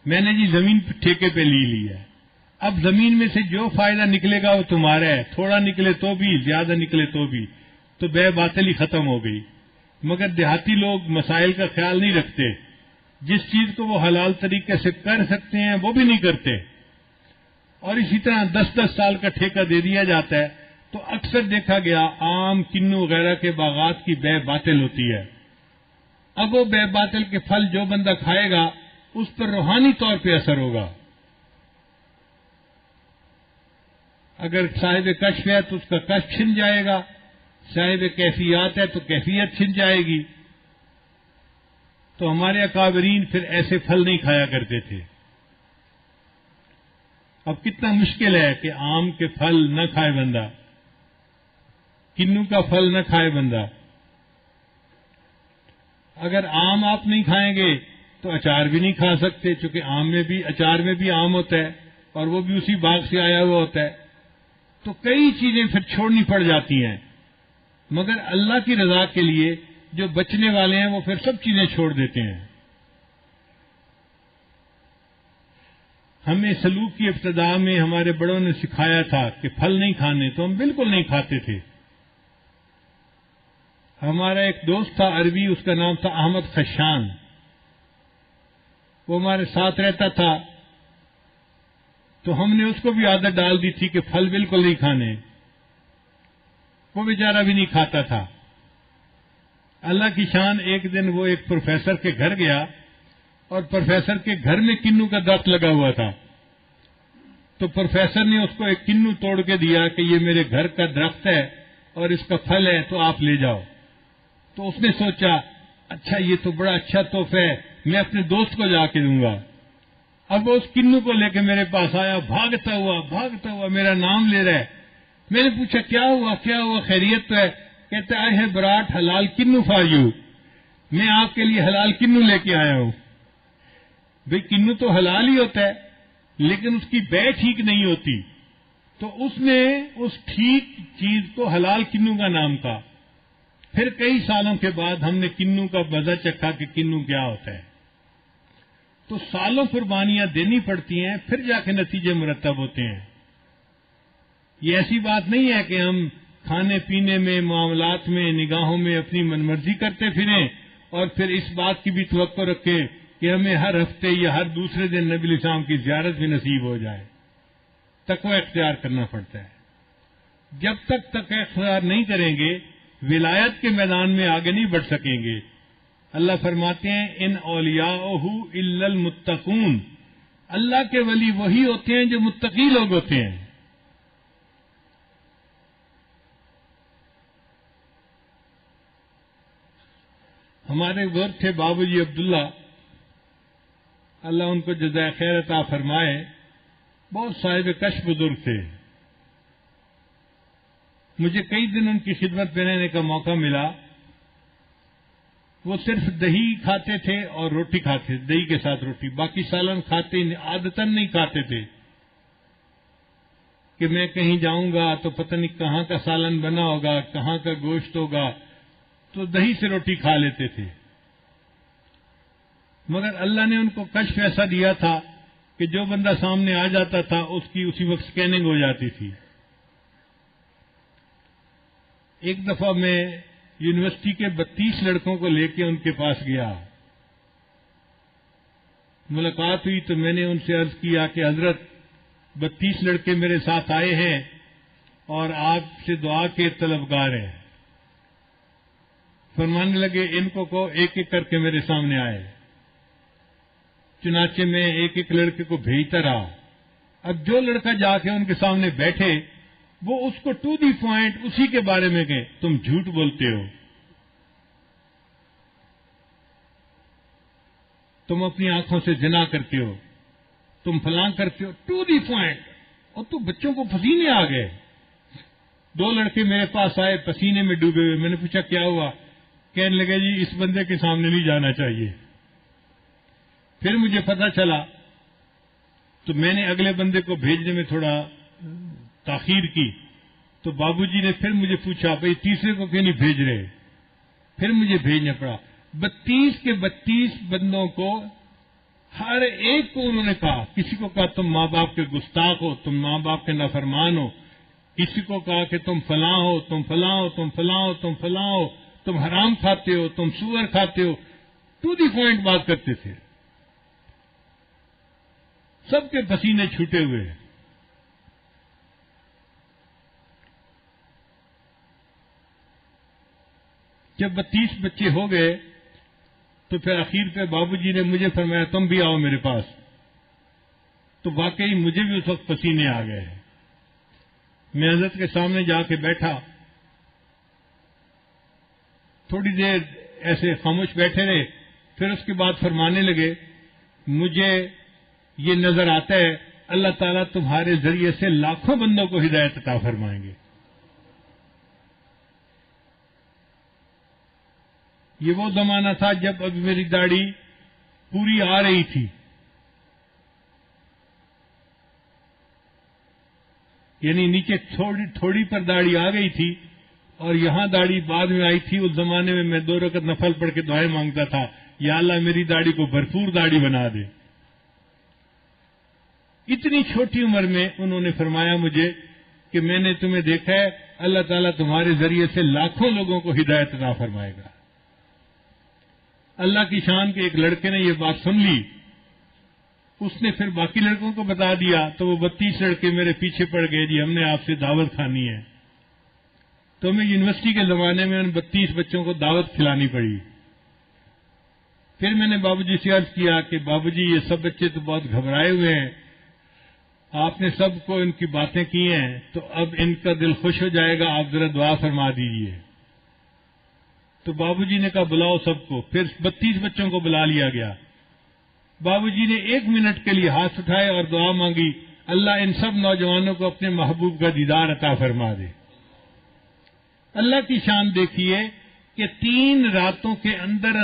میں نے جی زمین ٹھیکے پہ لی ہے. اب زمین میں سے جو فائدہ نکلے گا وہ تمہارا ہے، تھوڑا نکلے تو بھی، زیادہ نکلے تو بھی. تو بے باطل ہی ختم ہو گئی. مگر دیہاتی لوگ مسائل کا خیال نہیں رکھتے. جس چیز کو وہ حلال طریقے سے کر سکتے ہیں وہ بھی نہیں کرتے، اور اسی طرح 10-10 سال کا ٹھیکہ دے دیا جاتا ہے، تو اکثر دیکھا گیا آم، کنو وغیرہ کے باغات کی بے باطل ہوتی ہے۔ اب وہ بے باطل کے پھل جو بندہ کھائے گا اس پر روحانی طور پہ اثر ہوگا۔ اگر صاحب کشف ہے تو اس کا کشف چھن جائے گا، صاحب کیفیات ہے تو کیفیت چھن جائے گی۔ تو ہمارے اکابرین پھر ایسے پھل نہیں کھایا کرتے تھے۔ اب کتنا مشکل ہے کہ آم کے پھل نہ کھائے بندہ، کنو کا پھل نہ کھائے بندہ۔ اگر آم آپ نہیں کھائیں گے تو اچار بھی نہیں کھا سکتے، چونکہ اچار میں بھی آم ہوتا ہے اور وہ بھی اسی باغ سے آیا ہوا ہوتا ہے۔ تو کئی چیزیں پھر چھوڑنی پڑ جاتی ہیں، مگر اللہ کی رضا کے لیے جو بچنے والے ہیں وہ پھر سب چیزیں چھوڑ دیتے ہیں۔ ہمیں سلوک کی ابتدا میں ہمارے بڑوں نے سکھایا تھا کہ پھل نہیں کھانے، تو ہم بالکل نہیں کھاتے تھے۔ ہمارا ایک دوست تھا عربی، اس کا نام تھا احمد خشان، وہ ہمارے ساتھ رہتا تھا، تو ہم نے اس کو بھی عادت ڈال دی تھی کہ پھل بالکل نہیں کھانے، وہ بیچارہ بھی نہیں کھاتا تھا۔ اللہ کی شان، ایک دن وہ ایک پروفیسر کے گھر گیا اور پروفیسر کے گھر میں کنو کا درخت لگا ہوا تھا، تو پروفیسر نے اس کو ایک کنو توڑ کے دیا کہ یہ میرے گھر کا درخت ہے اور اس کا پھل ہے تو آپ لے جاؤ۔ تو اس نے سوچا اچھا یہ تو بڑا اچھا تحفہ ہے، میں اپنے دوست کو جا کے دوں گا۔ اب وہ اس کنو کو لے کے میرے پاس آیا، بھاگتا ہوا میرا نام لے رہا ہے۔ میں نے پوچھا کیا ہوا خیریت تو ہے؟ کہتا آئی ہے براٹ حلال کنو فار یو، میں آپ کے لیے حلال کنو لے کے آیا ہوں۔ بھئی کنو تو حلال ہی ہوتا ہے لیکن اس کی بے ٹھیک نہیں ہوتی، تو اس نے اس ٹھیک چیز کو حلال کنو کا نام تھا۔ پھر کئی سالوں کے بعد ہم نے کنو کا مزہ چکھا کہ کنو کیا ہوتا ہے۔ تو سالوں قربانیاں دینی پڑتی ہیں، پھر جا کے نتیجے مرتب ہوتے ہیں۔ یہ ایسی بات نہیں ہے کہ ہم کھانے پینے میں، معاملات میں، نگاہوں میں اپنی من مرضی کرتے پھریں اور پھر اس بات کی بھی توقع رکھیں کہ ہمیں ہر ہفتے یا ہر دوسرے دن نبی علیہ السلام کی زیارت بھی نصیب ہو جائے۔ تقوی اختیار کرنا پڑتا ہے۔ جب تک تقوی اختیار نہیں کریں گے ولایت کے میدان میں آگے نہیں بڑھ سکیں گے۔ اللہ فرماتے ہیں ان اولیاءہ الا المتقون، اللہ کے ولی وہی ہوتے ہیں جو متقی لوگ ہوتے ہیں۔ ہمارے بزرگ تھے بابو جی عبداللہ، اللہ ان کو جزائے خیر عطا فرمائے، بہت صاحب کشف بزرگ تھے۔ مجھے کئی دن ان کی خدمت میں رہنے کا موقع ملا۔ وہ صرف دہی کھاتے تھے اور روٹی کھاتے تھے، دہی کے ساتھ روٹی، باقی سالن کھاتے عادتاً نہیں کھاتے تھے کہ میں کہیں جاؤں گا تو پتہ نہیں کہاں کا سالن بنا ہوگا، کہاں کا گوشت ہوگا، تو دہی سے روٹی کھا لیتے تھے۔ مگر اللہ نے ان کو کشف ایسا دیا تھا کہ جو بندہ سامنے آ جاتا تھا اس کی اسی وقت سکیننگ ہو جاتی تھی۔ ایک دفعہ میں یونیورسٹی کے 32 لڑکوں کو لے کے ان کے پاس گیا، ملاقات ہوئی تو میں نے ان سے عرض کیا کہ حضرت 32 لڑکے میرے ساتھ آئے ہیں اور آپ سے دعا کے طلبگار ہیں۔ فرمانے لگے ان کو کہو ایک ایک کر کے میرے سامنے آئے۔ چنانچہ میں ایک ایک لڑکے کو بھیجتا رہا۔ اب جو لڑکا جا کے ان کے سامنے بیٹھے وہ اس کو ٹو دی پوائنٹ اسی کے بارے میں کہ تم جھوٹ بولتے ہو، تم اپنی آنکھوں سے زنا کرتے ہو، تم فلاں کرتے ہو، ٹو دی پوائنٹ۔ اور تو بچوں کو پسینے آ گئے۔ 2 لڑکے میرے پاس آئے پسینے میں ڈوبے ہوئے۔ میں نے پوچھا کیا ہوا؟ کہنے لگے جی اس بندے کے سامنے نہیں جانا چاہیے۔ پھر مجھے پتہ چلا تو میں نے اگلے بندے کو بھیجنے میں تھوڑا تاخیر کی، تو بابو جی نے پھر مجھے پوچھا بھئی تیسرے کو کیوں نہیں بھیج رہے؟ پھر مجھے بھیجنا پڑا۔ 32 کے 32 بندوں کو ہر ایک کو انہوں نے کہا، کسی کو کہا تم ماں باپ کے گستاخ ہو، تم ماں باپ کے نافرمان ہو، کسی کو کہا کہ تم فلاں ہو، تم فلاں ہو، تم فلاں ہو، تم فلاں ہو، تم حرام کھاتے ہو، تم سور کھاتے ہو، ٹو دی پوائنٹ بات کرتے تھے۔ سب کے پسینے چھوٹے ہوئے. جب 32 بچے ہو گئے تو پھر اخیر پہ بابو جی نے مجھے فرمایا تم بھی آؤ میرے پاس. تو واقعی مجھے بھی اس وقت پسینے آ گئے. میں حضرت کے سامنے جا کے بیٹھا, تھوڑی دیر ایسے خاموش بیٹھے رہے, پھر اس کے بعد فرمانے لگے مجھے یہ نظر آتا ہے اللہ تعالیٰ تمہارے ذریعے سے لاکھوں بندوں کو ہدایت عطا فرمائیں گے. یہ وہ زمانہ تھا جب ابھی میری داڑھی پوری آ رہی تھی. یعنی نیچے تھوڑی پر داڑھی آ گئی تھی اور یہاں داڑھی بعد میں آئی تھی. اس زمانے میں 2 رکعت نفل پڑھ کے دعائیں مانگتا تھا, یا اللہ میری داڑھی کو بھرپور داڑھی بنا دے. اتنی چھوٹی عمر میں انہوں نے فرمایا مجھے کہ میں نے تمہیں دیکھا ہے, اللہ تعالیٰ تمہارے ذریعے سے لاکھوں لوگوں کو ہدایت عطا فرمائے گا. اللہ کی شان کے ایک لڑکے نے یہ بات سن لی, اس نے پھر باقی لڑکوں کو بتا دیا, تو وہ 32 لڑکے میرے پیچھے پڑ گئے, جی ہم نے آپ سے دعوت کھانی ہے. تو میں یونیورسٹی کے زمانے میں ان 32 بچوں کو دعوت کھلانی پڑی. پھر میں نے بابو جی سے عرض کیا کہ بابو جی یہ سب بچے تو بہت گھبرائے ہوئے ہیں, آپ نے سب کو ان کی باتیں کی ہیں, تو اب ان کا دل خوش ہو جائے گا, آپ ذرا دعا فرما دیجیے. تو بابو جی نے کہا بلاؤ سب کو. پھر 32 بچوں کو بلا لیا گیا. بابو جی نے 1 منٹ کے لیے ہاتھ اٹھائے اور دعا مانگی, اللہ ان سب نوجوانوں کو اپنے محبوب کا دیدار عطا فرما دے. اللہ کی شان دیکھیے کہ 3 راتوں کے اندر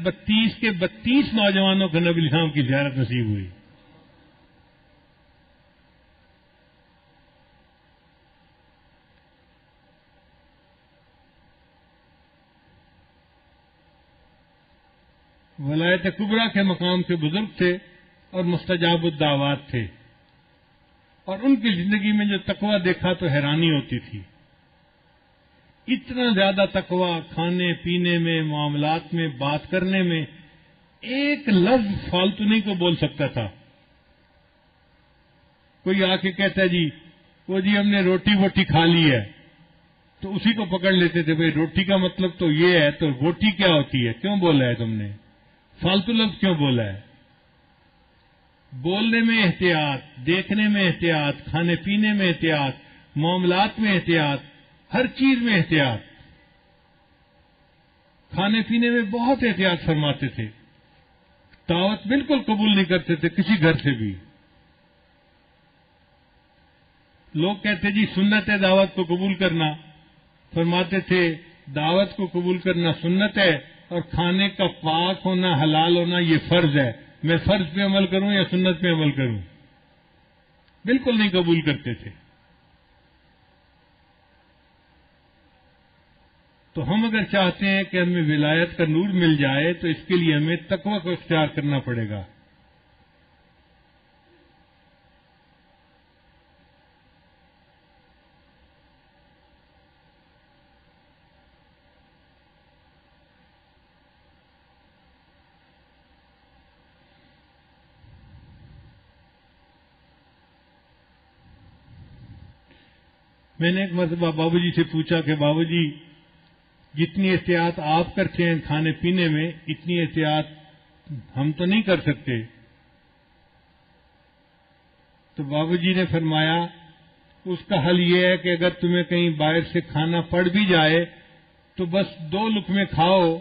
32 کے 32 نوجوانوں کو نبی الاسلام کی زیارت نصیب ہوئی. ولایت کبریٰ کے مقام کے بزرگ تھے اور مستجاب الدعوات تھے, اور ان کی زندگی میں جو تقویٰ دیکھا تو حیرانی ہوتی تھی. اتنا زیادہ تقویٰ, کھانے پینے میں, معاملات میں, بات کرنے میں, ایک لفظ فالتو نہیں کو بول سکتا تھا. کوئی آ کے کہتا ہے جی وہ جی ہم نے روٹی کھا لی ہے, تو اسی کو پکڑ لیتے تھے, بھائی روٹی کا مطلب تو یہ ہے, تو روٹی کیا ہوتی ہے, کیوں بولا ہے تم نے, فالتو لفظ کیوں بولا ہے. بولنے میں احتیاط, دیکھنے میں احتیاط, کھانے پینے میں احتیاط, معاملات میں احتیاط, ہر چیز میں احتیاط. کھانے پینے میں بہت احتیاط فرماتے تھے. دعوت بالکل قبول نہیں کرتے تھے کسی گھر سے بھی. لوگ کہتے جی سنت ہے دعوت کو قبول کرنا, فرماتے تھے دعوت کو قبول کرنا سنت ہے, اور کھانے کا پاک ہونا, حلال ہونا یہ فرض ہے. میں فرض پہ عمل کروں یا سنت پہ عمل کروں, بالکل نہیں قبول کرتے تھے. تو ہم اگر چاہتے ہیں کہ ہمیں ولایت کا نور مل جائے تو اس کے لیے ہمیں تقویٰ کو اختیار کرنا پڑے گا. میں نے ایک مرتبہ بابو جی سے پوچھا کہ بابو جی جتنی احتیاط آپ کرتے ہیں کھانے پینے میں, اتنی احتیاط ہم تو نہیں کر سکتے. تو بابو جی نے فرمایا اس کا حل یہ ہے کہ اگر تمہیں کہیں باہر سے کھانا پڑ بھی جائے تو بس 2 لقمے کھاؤ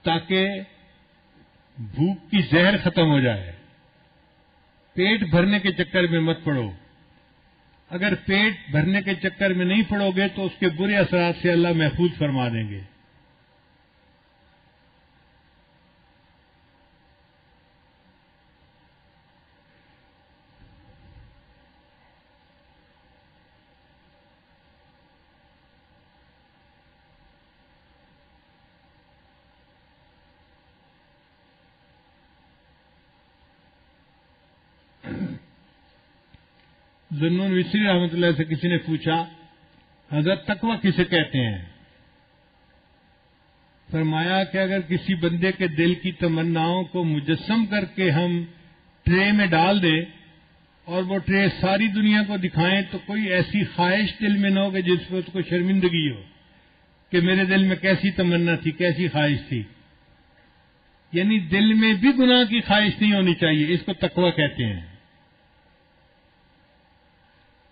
تاکہ بھوک کی زہر ختم ہو جائے. پیٹ بھرنے کے چکر میں مت پڑو. اگر پیٹ بھرنے کے چکر میں نہیں پڑو گے تو اس کے برے اثرات سے اللہ محفوظ فرما دیں گے. ذنون وصری رحمۃ اللہ سے کسی نے پوچھا حضرت تقویٰ کسے کہتے ہیں؟ فرمایا کہ اگر کسی بندے کے دل کی تمناؤں کو مجسم کر کے ہم ٹرے میں ڈال دیں اور وہ ٹرے ساری دنیا کو دکھائیں تو کوئی ایسی خواہش دل میں نہ ہو کہ جس پہ اس کو شرمندگی ہو کہ میرے دل میں کیسی تمنا تھی، کیسی خواہش تھی. یعنی دل میں بھی گناہ کی خواہش نہیں ہونی چاہیے. اس کو تقویٰ کہتے ہیں.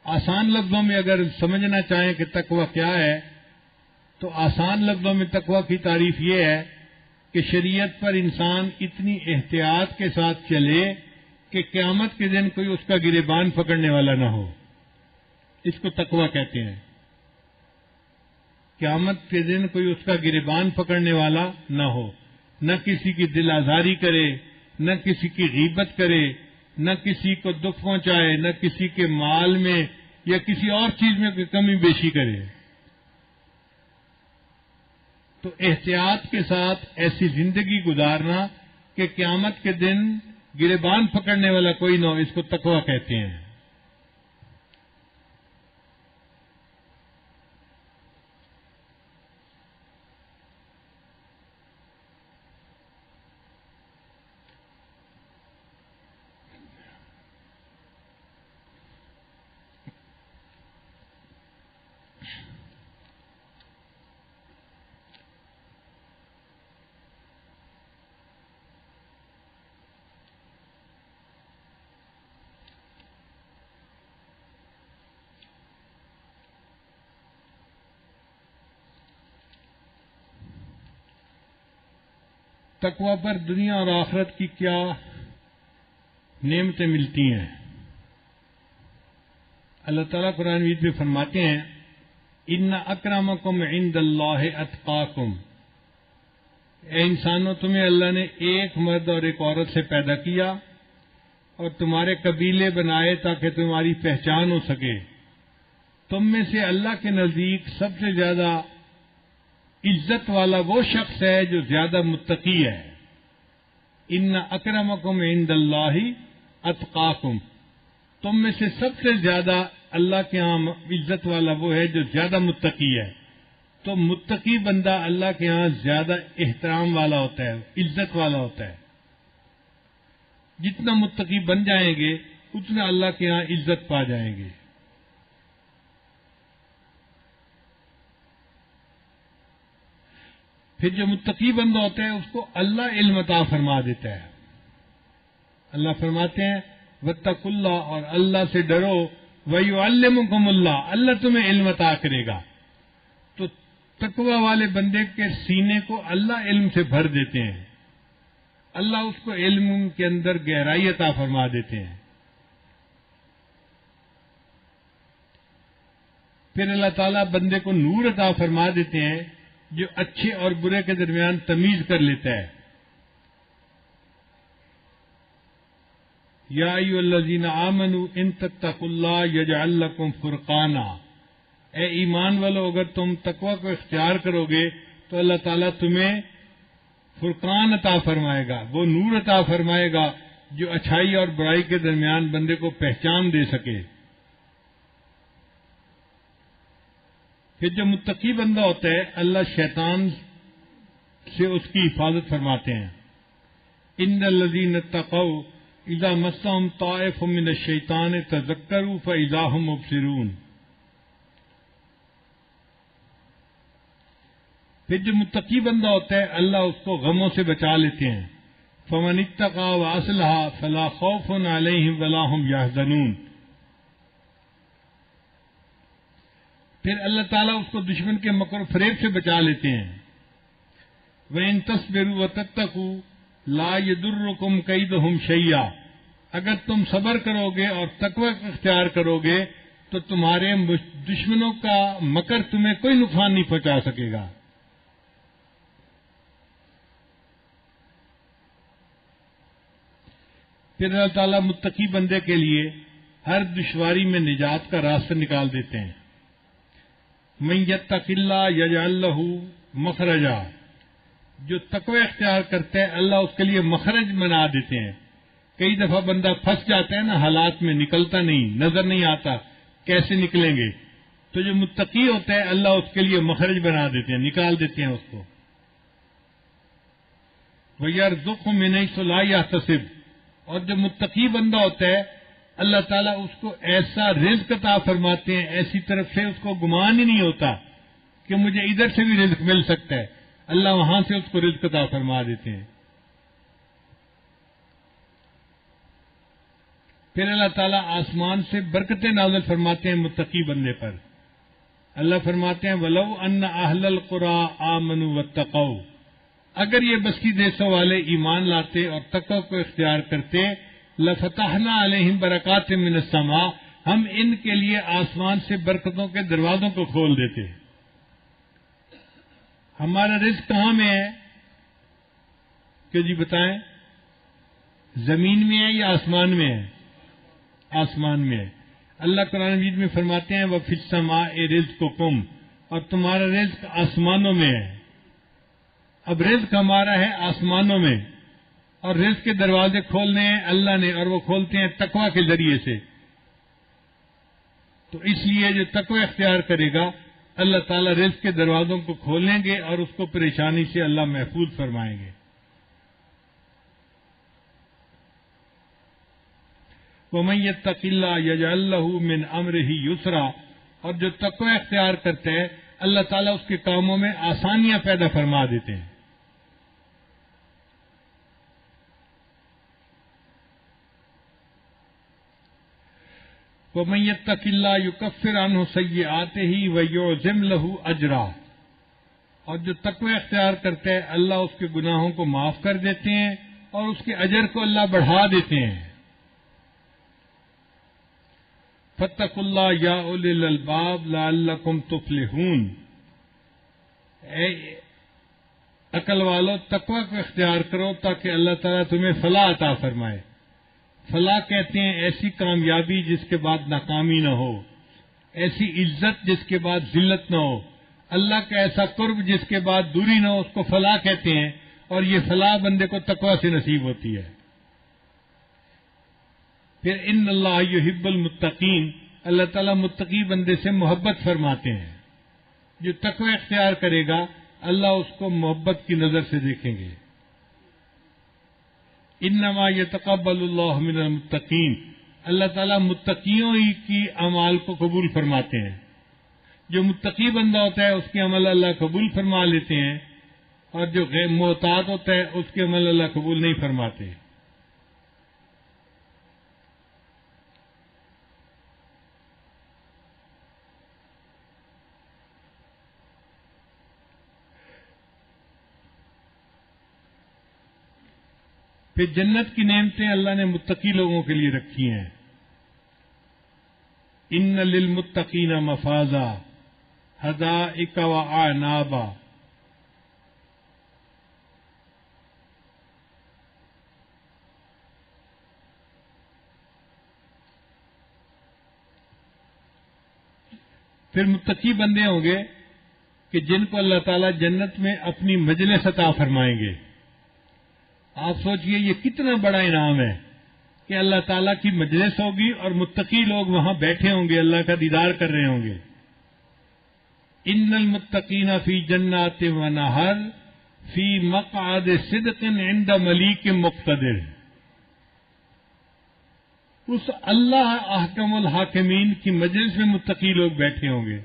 آسان لفظوں میں اگر سمجھنا چاہیں کہ تقویٰ کیا ہے تو آسان لفظوں میں تقویٰ کی تعریف یہ ہے کہ شریعت پر انسان اتنی احتیاط کے ساتھ چلے کہ قیامت کے دن کوئی اس کا گریبان پکڑنے والا نہ ہو. اس کو تقویٰ کہتے ہیں. قیامت کے دن کوئی اس کا گریبان پکڑنے والا نہ ہو، نہ کسی کی دل آزاری کرے، نہ کسی کی غیبت کرے، نہ کسی کو دکھ پہنچائے، نہ کسی کے مال میں یا کسی اور چیز میں کوئی کمی بیشی کرے. تو احتیاط کے ساتھ ایسی زندگی گزارنا کہ قیامت کے دن گریبان پکڑنے والا کوئی نہ ہو، اس کو تقویٰ کہتے ہیں. تقویٰ پر دنیا اور آخرت کی کیا نعمتیں ملتی ہیں. اللہ تعالیٰ قرآن مجید میں فرماتے ہیں ان اکرمکم عند اللہ اتقاکم. اے انسانوں، تمہیں اللہ نے ایک مرد اور ایک عورت سے پیدا کیا اور تمہارے قبیلے بنائے تاکہ تمہاری پہچان ہو سکے. تم میں سے اللہ کے نزدیک سب سے زیادہ عزت والا وہ شخص ہے جو زیادہ متقی ہے. ان اکرمکم عند اللہ اتقاکم. تم میں سے سب سے زیادہ اللہ کے ہاں عزت والا وہ ہے جو زیادہ متقی ہے. تو متقی بندہ اللہ کے ہاں زیادہ احترام والا ہوتا ہے، عزت والا ہوتا ہے. جتنا متقی بن جائیں گے اتنا اللہ کے ہاں عزت پا جائیں گے. پھر جو متقی بندہ ہوتا ہے اس کو اللہ علم عطا فرما دیتا ہے. اللہ فرماتے ہیں واتقوا اللہ، اور اللہ سے ڈرو، وَيُعَلِّمُكُمُ اللَّهُ، اللہ تمہیں علم عطا کرے گا. تو تقوی والے بندے کے سینے کو اللہ علم سے بھر دیتے ہیں. اللہ اس کو علم کے اندر گہرائی عطا فرما دیتے ہیں. پھر اللہ تعالیٰ بندے کو نور عطا فرما دیتے ہیں جو اچھے اور برے کے درمیان تمیز کر لیتا ہے. یا ایھا الذین آمنوا ان تتقوا اللہ یجعل لکم فرقانا. اے ایمان والو، اگر تم تقوی کو اختیار کرو گے تو اللہ تعالیٰ تمہیں فرقان عطا فرمائے گا، وہ نور عطا فرمائے گا جو اچھائی اور برائی کے درمیان بندے کو پہچان دے سکے. پھر جو متقی بندہ ہوتا ہے اللہ شیطان سے اس کی حفاظت فرماتے ہیں. ان الذین اتقوا اذا مسهم طائف من الشیطان تذکروا فاذا هم مبصرون. پھر جو متقی بندہ ہوتا ہے اللہ اس کو غموں سے بچا لیتے ہیں. فمن اتقى واصلح فلا خوف علیہم ولا هم يحزنون. پھر اللہ تعالیٰ اس کو دشمن کے مکر و فریب سے بچا لیتے ہیں. وَإِن تَصْبِرُوا وَتَتَّقُوا لَا يَضُرُّكُمْ كَيْدُهُمْ شَيْئًا. اگر تم صبر کرو گے اور تقوی کا اختیار کرو گے تو تمہارے دشمنوں کا مکر تمہیں کوئی نقصان نہیں پہنچا سکے گا. پھر اللہ تعالیٰ متقی بندے کے لیے ہر دشواری میں نجات کا راستہ نکال دیتے ہیں. من یتق اللہ یجعل لہ مخرجا. جو تقوی اختیار کرتے ہیں اللہ اس کے لیے مخرج بنا دیتے ہیں. کئی دفعہ بندہ پھنس جاتا ہے نا، حالات میں نکلتا نہیں، نظر نہیں آتا کیسے نکلیں گے. تو جو متقی ہوتا ہے اللہ اس کے لیے مخرج بنا دیتے ہیں، نکال دیتے ہیں اس کو. وَيَرْزُقْهُ مِنْ حَيْثُ لَا يَحْتَسِبُ. اور جو متقی بندہ ہوتا ہے اللہ تعالیٰ اس کو ایسا رزق عطا فرماتے ہیں، ایسی طرف سے اس کو گمان ہی نہیں ہوتا کہ مجھے ادھر سے بھی رزق مل سکتا ہے، اللہ وہاں سے اس کو رزق عطا فرما دیتے ہیں۔ پھر اللہ تعالیٰ آسمان سے برکتیں نازل فرماتے ہیں متقی بندے پر۔ اللہ فرماتے ہیں وَلَوْ أَنَّ أَهْلَ الْقُرَىٰ آمَنُوا وَاتَّقَوْا، اگر یہ بستی دیسوں والے ایمان لاتے اور تقوی کو اختیار کرتے، لَفَتَحْنَا عَلَيْهِمْ بَرَكَاتٍ مِّنَ السَّمَاءِ، ہم ان کے لیے آسمان سے برکتوں کے دروازوں کو کھول دیتے۔ ہمارا رزق کہاں میں ہے کہ جی بتائیں، زمین میں ہے یا آسمان میں ہے؟ آسمان میں ہے۔ اللہ قرآن مجید میں فرماتے ہیں وَفِي السَّمَاءِ رِزْقُكُمْ، اور تمہارا رزق آسمانوں میں ہے۔ اب رزق ہمارا ہے آسمانوں میں، اور رزق کے دروازے کھولنے ہیں اللہ نے، اور وہ کھولتے ہیں تقوی کے ذریعے سے۔ تو اس لیے جو تقوی اختیار کرے گا اللہ تعالیٰ رزق کے دروازوں کو کھولیں گے اور اس کو پریشانی سے اللہ محفوظ فرمائیں گے۔ وَمَن يَتَّقِ اللَّهَ يَجْعَل لَّهُ مِنْ أَمْرِهِ يُسْرًا، اور جو تقوی اختیار کرتے ہیں اللہ تعالیٰ اس کے کاموں میں آسانیاں پیدا فرما دیتے ہیں۔ وَمَن يَتَّقِ اللَّهَ يُكَفِّرْ عَنْهُ سَيِّئَاتِهِ وَيُعْظِمْ لَهُ أَجْرًا، اور جو تقوی اختیار کرتے ہیں اللہ اس کے گناہوں کو معاف کر دیتے ہیں اور اس کے اجر کو اللہ بڑھا دیتے ہیں۔ فَاتَّقُوا اللَّهَ يَا أُولِي الْأَلْبَابِ لَعَلَّكُمْ تُفْلِحُونَ، اے عقل والو تقوی کو اختیار کرو تاکہ اللہ تعالیٰ تمہیں فلاح عطا فرمائے۔ فلاح کہتے ہیں ایسی کامیابی جس کے بعد ناکامی نہ ہو، ایسی عزت جس کے بعد ذلت نہ ہو، اللہ کا ایسا قرب جس کے بعد دوری نہ ہو، اس کو فلاح کہتے ہیں، اور یہ فلاح بندے کو تقوی سے نصیب ہوتی ہے۔ پھر ان اللہ یحب المتقین، اللہ تعالیٰ متقی بندے سے محبت فرماتے ہیں۔ جو تقوی اختیار کرے گا اللہ اس کو محبت کی نظر سے دیکھیں گے۔ انما یتقبل اللہ من المتقین، اللہ تعالیٰ متقیوں ہی کی اعمال کو قبول فرماتے ہیں۔ جو متقی بندہ ہوتا ہے اس کے عمل اللہ قبول فرما لیتے ہیں، اور جو غیر محتاط ہوتا ہے اس کے عمل اللہ قبول نہیں فرماتے۔ پھر جنت کی نعمتیں اللہ نے متقی لوگوں کے لیے رکھی ہیں۔ ان للمتقین مفازا حدائق واعنابا، پھر متقی بندے ہوں گے کہ جن کو اللہ تعالیٰ جنت میں اپنی مجلس عطا فرمائیں گے۔ آپ سوچئے یہ کتنا بڑا انعام ہے کہ اللہ تعالیٰ کی مجلس ہوگی اور متقی لوگ وہاں بیٹھے ہوں گے، اللہ کا دیدار کر رہے ہوں گے۔ ان المتقین فی جنات و نہر فی مقعد صدق عند ملیک مقتدر، اس اللہ احکم الحاکمین کی مجلس میں متقی لوگ بیٹھے ہوں گے۔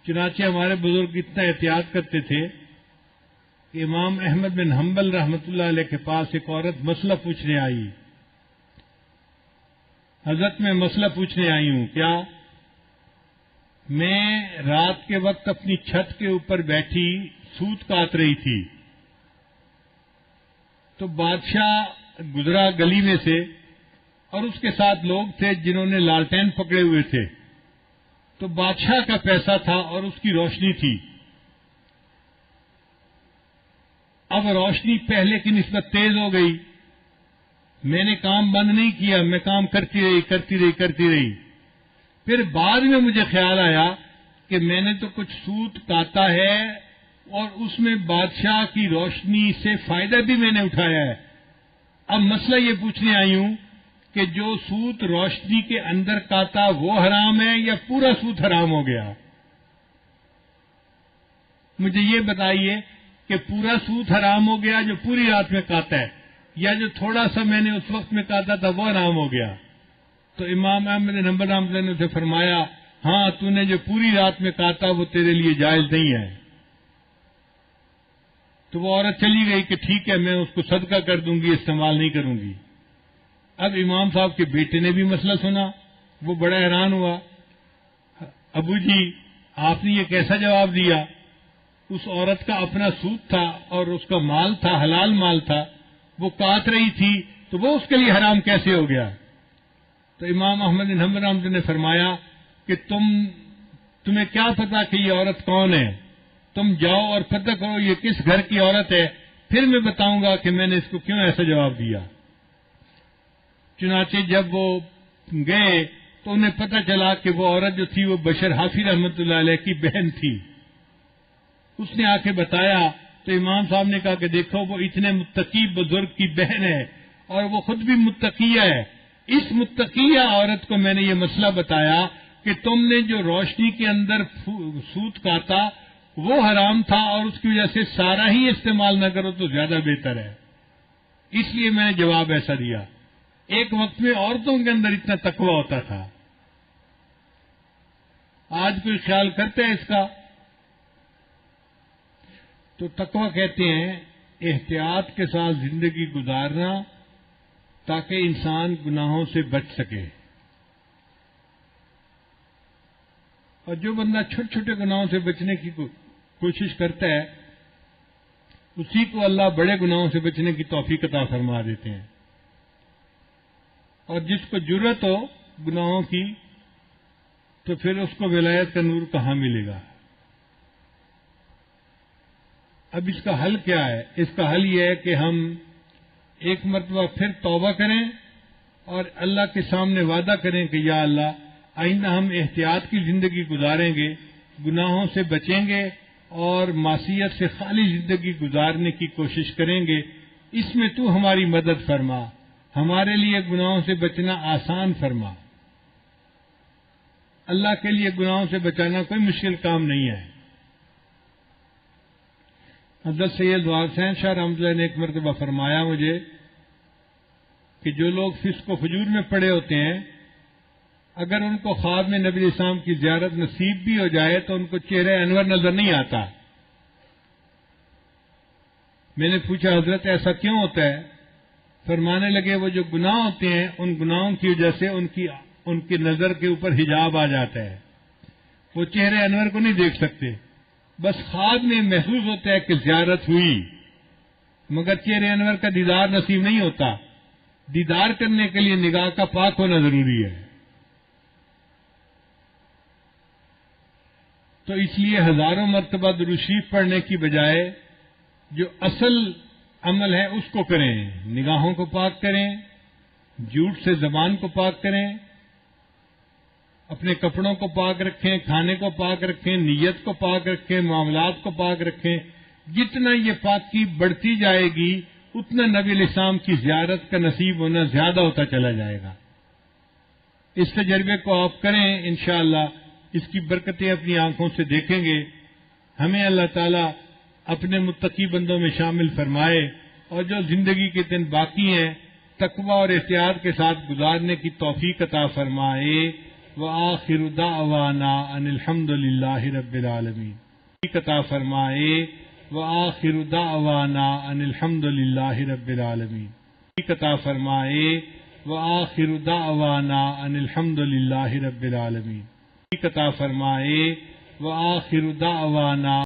چنانچہ ہمارے بزرگ اتنا احتیاط کرتے تھے کہ امام احمد بن حنبل رحمۃ اللہ علیہ کے پاس ایک عورت مسئلہ پوچھنے آئی۔ حضرت میں مسئلہ پوچھنے آئی ہوں، کیا؟ میں رات کے وقت اپنی چھت کے اوپر بیٹھی سوت کاٹ رہی تھی، تو بادشاہ گزرا گلی میں سے اور اس کے ساتھ لوگ تھے جنہوں نے لالٹین پکڑے ہوئے تھے، تو بادشاہ کا پیسہ تھا اور اس کی روشنی تھی۔ اب روشنی پہلے کی نسبت تیز ہو گئی، میں نے کام بند نہیں کیا، میں کام کرتی رہی۔ پھر بعد میں مجھے خیال آیا کہ میں نے تو کچھ سوت کاتا ہے اور اس میں بادشاہ کی روشنی سے فائدہ بھی میں نے اٹھایا ہے۔ اب مسئلہ یہ پوچھنے آئی ہوں کہ جو سوت روشنی کے اندر کاتا وہ حرام ہے یا پورا سوت حرام ہو گیا؟ مجھے یہ بتائیے کہ پورا سود حرام ہو گیا جو پوری رات میں کاتا ہے، یا جو تھوڑا سا میں نے اس وقت میں کاتا تھا وہ حرام ہو گیا؟ تو امام احمد حنبل رحمۃ اللہ نے اسے فرمایا ہاں تو نے جو پوری رات میں کاتا وہ تیرے لیے جائز نہیں ہے۔ تو وہ عورت چلی گئی کہ ٹھیک ہے میں اس کو صدقہ کر دوں گی، استعمال نہیں کروں گی۔ اب امام صاحب کے بیٹے نے بھی مسئلہ سنا، وہ بڑا حیران ہوا، ابو جی آپ نے یہ کیسا جواب دیا؟ اس عورت کا اپنا سود تھا اور اس کا مال تھا، حلال مال تھا، وہ کاٹ رہی تھی تو وہ اس کے لیے حرام کیسے ہو گیا؟ تو امام احمد بن حنبل رحمۃ اللہ نے فرمایا کہ تمہیں کیا پتا کہ یہ عورت کون ہے؟ تم جاؤ اور پتہ کرو یہ کس گھر کی عورت ہے، پھر میں بتاؤں گا کہ میں نے اس کو کیوں ایسا جواب دیا۔ چنانچہ جب وہ گئے تو انہیں پتہ چلا کہ وہ عورت جو تھی وہ بشر حافی رحمۃ اللہ علیہ کی بہن تھی۔ اس نے آ کے بتایا تو امام صاحب نے کہا کہ دیکھو وہ اتنے متقی بزرگ کی بہن ہے اور وہ خود بھی متقیہ ہے، اس متقیہ عورت کو میں نے یہ مسئلہ بتایا کہ تم نے جو روشنی کے اندر سود کاتا وہ حرام تھا اور اس کی وجہ سے سارا ہی استعمال نہ کرو تو زیادہ بہتر ہے، اس لیے میں نے جواب ایسا دیا۔ ایک وقت میں عورتوں کے اندر اتنا تقوی ہوتا تھا، آج کوئی خیال کرتا ہے اس کا؟ تو تقوی کہتے ہیں احتیاط کے ساتھ زندگی گزارنا تاکہ انسان گناہوں سے بچ سکے، اور جو بندہ چھوٹے چھوٹے گناہوں سے بچنے کی کوشش کرتا ہے اسی کو اللہ بڑے گناہوں سے بچنے کی توفیق عطا فرما دیتے ہیں، اور جس کو جرأت ہو گناہوں کی تو پھر اس کو ولایت کا نور کہاں ملے گا؟ اب اس کا حل کیا ہے؟ اس کا حل یہ ہے کہ ہم ایک مرتبہ پھر توبہ کریں اور اللہ کے سامنے وعدہ کریں کہ یا اللہ آئندہ ہم احتیاط کی زندگی گزاریں گے، گناہوں سے بچیں گے اور معصیت سے خالی زندگی گزارنے کی کوشش کریں گے، اس میں تو ہماری مدد فرما، ہمارے لیے گناہوں سے بچنا آسان فرما۔ اللہ کے لیے گناہوں سے بچانا کوئی مشکل کام نہیں ہے۔ حضرت سید وہاب حسین شاہ رحمۃ اللہ نے ایک مرتبہ فرمایا مجھے کہ جو لوگ فسق و فجور میں پڑے ہوتے ہیں اگر ان کو خواب میں نبی اسلام کی زیارت نصیب بھی ہو جائے تو ان کو چہرہ انور نظر نہیں آتا۔ میں نے پوچھا حضرت ایسا کیوں ہوتا ہے؟ فرمانے لگے وہ جو گناہ ہوتے ہیں ان گناہوں کی وجہ سے ان کی نظر کے اوپر حجاب آ جاتا ہے، وہ چہرے انور کو نہیں دیکھ سکتے، بس خواب میں محسوس ہوتا ہے کہ زیارت ہوئی مگر چہرے انور کا دیدار نصیب نہیں ہوتا۔ دیدار کرنے کے لیے نگاہ کا پاک ہونا ضروری ہے۔ تو اس لیے ہزاروں مرتبہ درود شریف پڑھنے کی بجائے جو اصل عمل ہے اس کو کریں، نگاہوں کو پاک کریں، جھوٹ سے زبان کو پاک کریں، اپنے کپڑوں کو پاک رکھیں، کھانے کو پاک رکھیں، نیت کو پاک رکھیں، معاملات کو پاک رکھیں۔ جتنا یہ پاکی بڑھتی جائے گی اتنا نبی علیہ السلام کی زیارت کا نصیب ہونا زیادہ ہوتا چلا جائے گا۔ اس تجربے کو آپ کریں، انشاءاللہ اس کی برکتیں اپنی آنکھوں سے دیکھیں گے۔ ہمیں اللہ تعالیٰ اپنے متقی بندوں میں شامل فرمائے اور جو زندگی کے دن باقی ہیں تقوی اور احتیاط کے ساتھ گزارنے کی توفیق عطا فرمائے۔ وآخر دعوانا ان الحمد للہ رب العالمین۔ عطا فرمائے وآخر دعوانا ان الحمد للہ رب العالمین۔ عطا فرمائے وآخر دعوانا ان الحمد للہ رب العالمین۔ عطا فرمائے وآخر دعوانا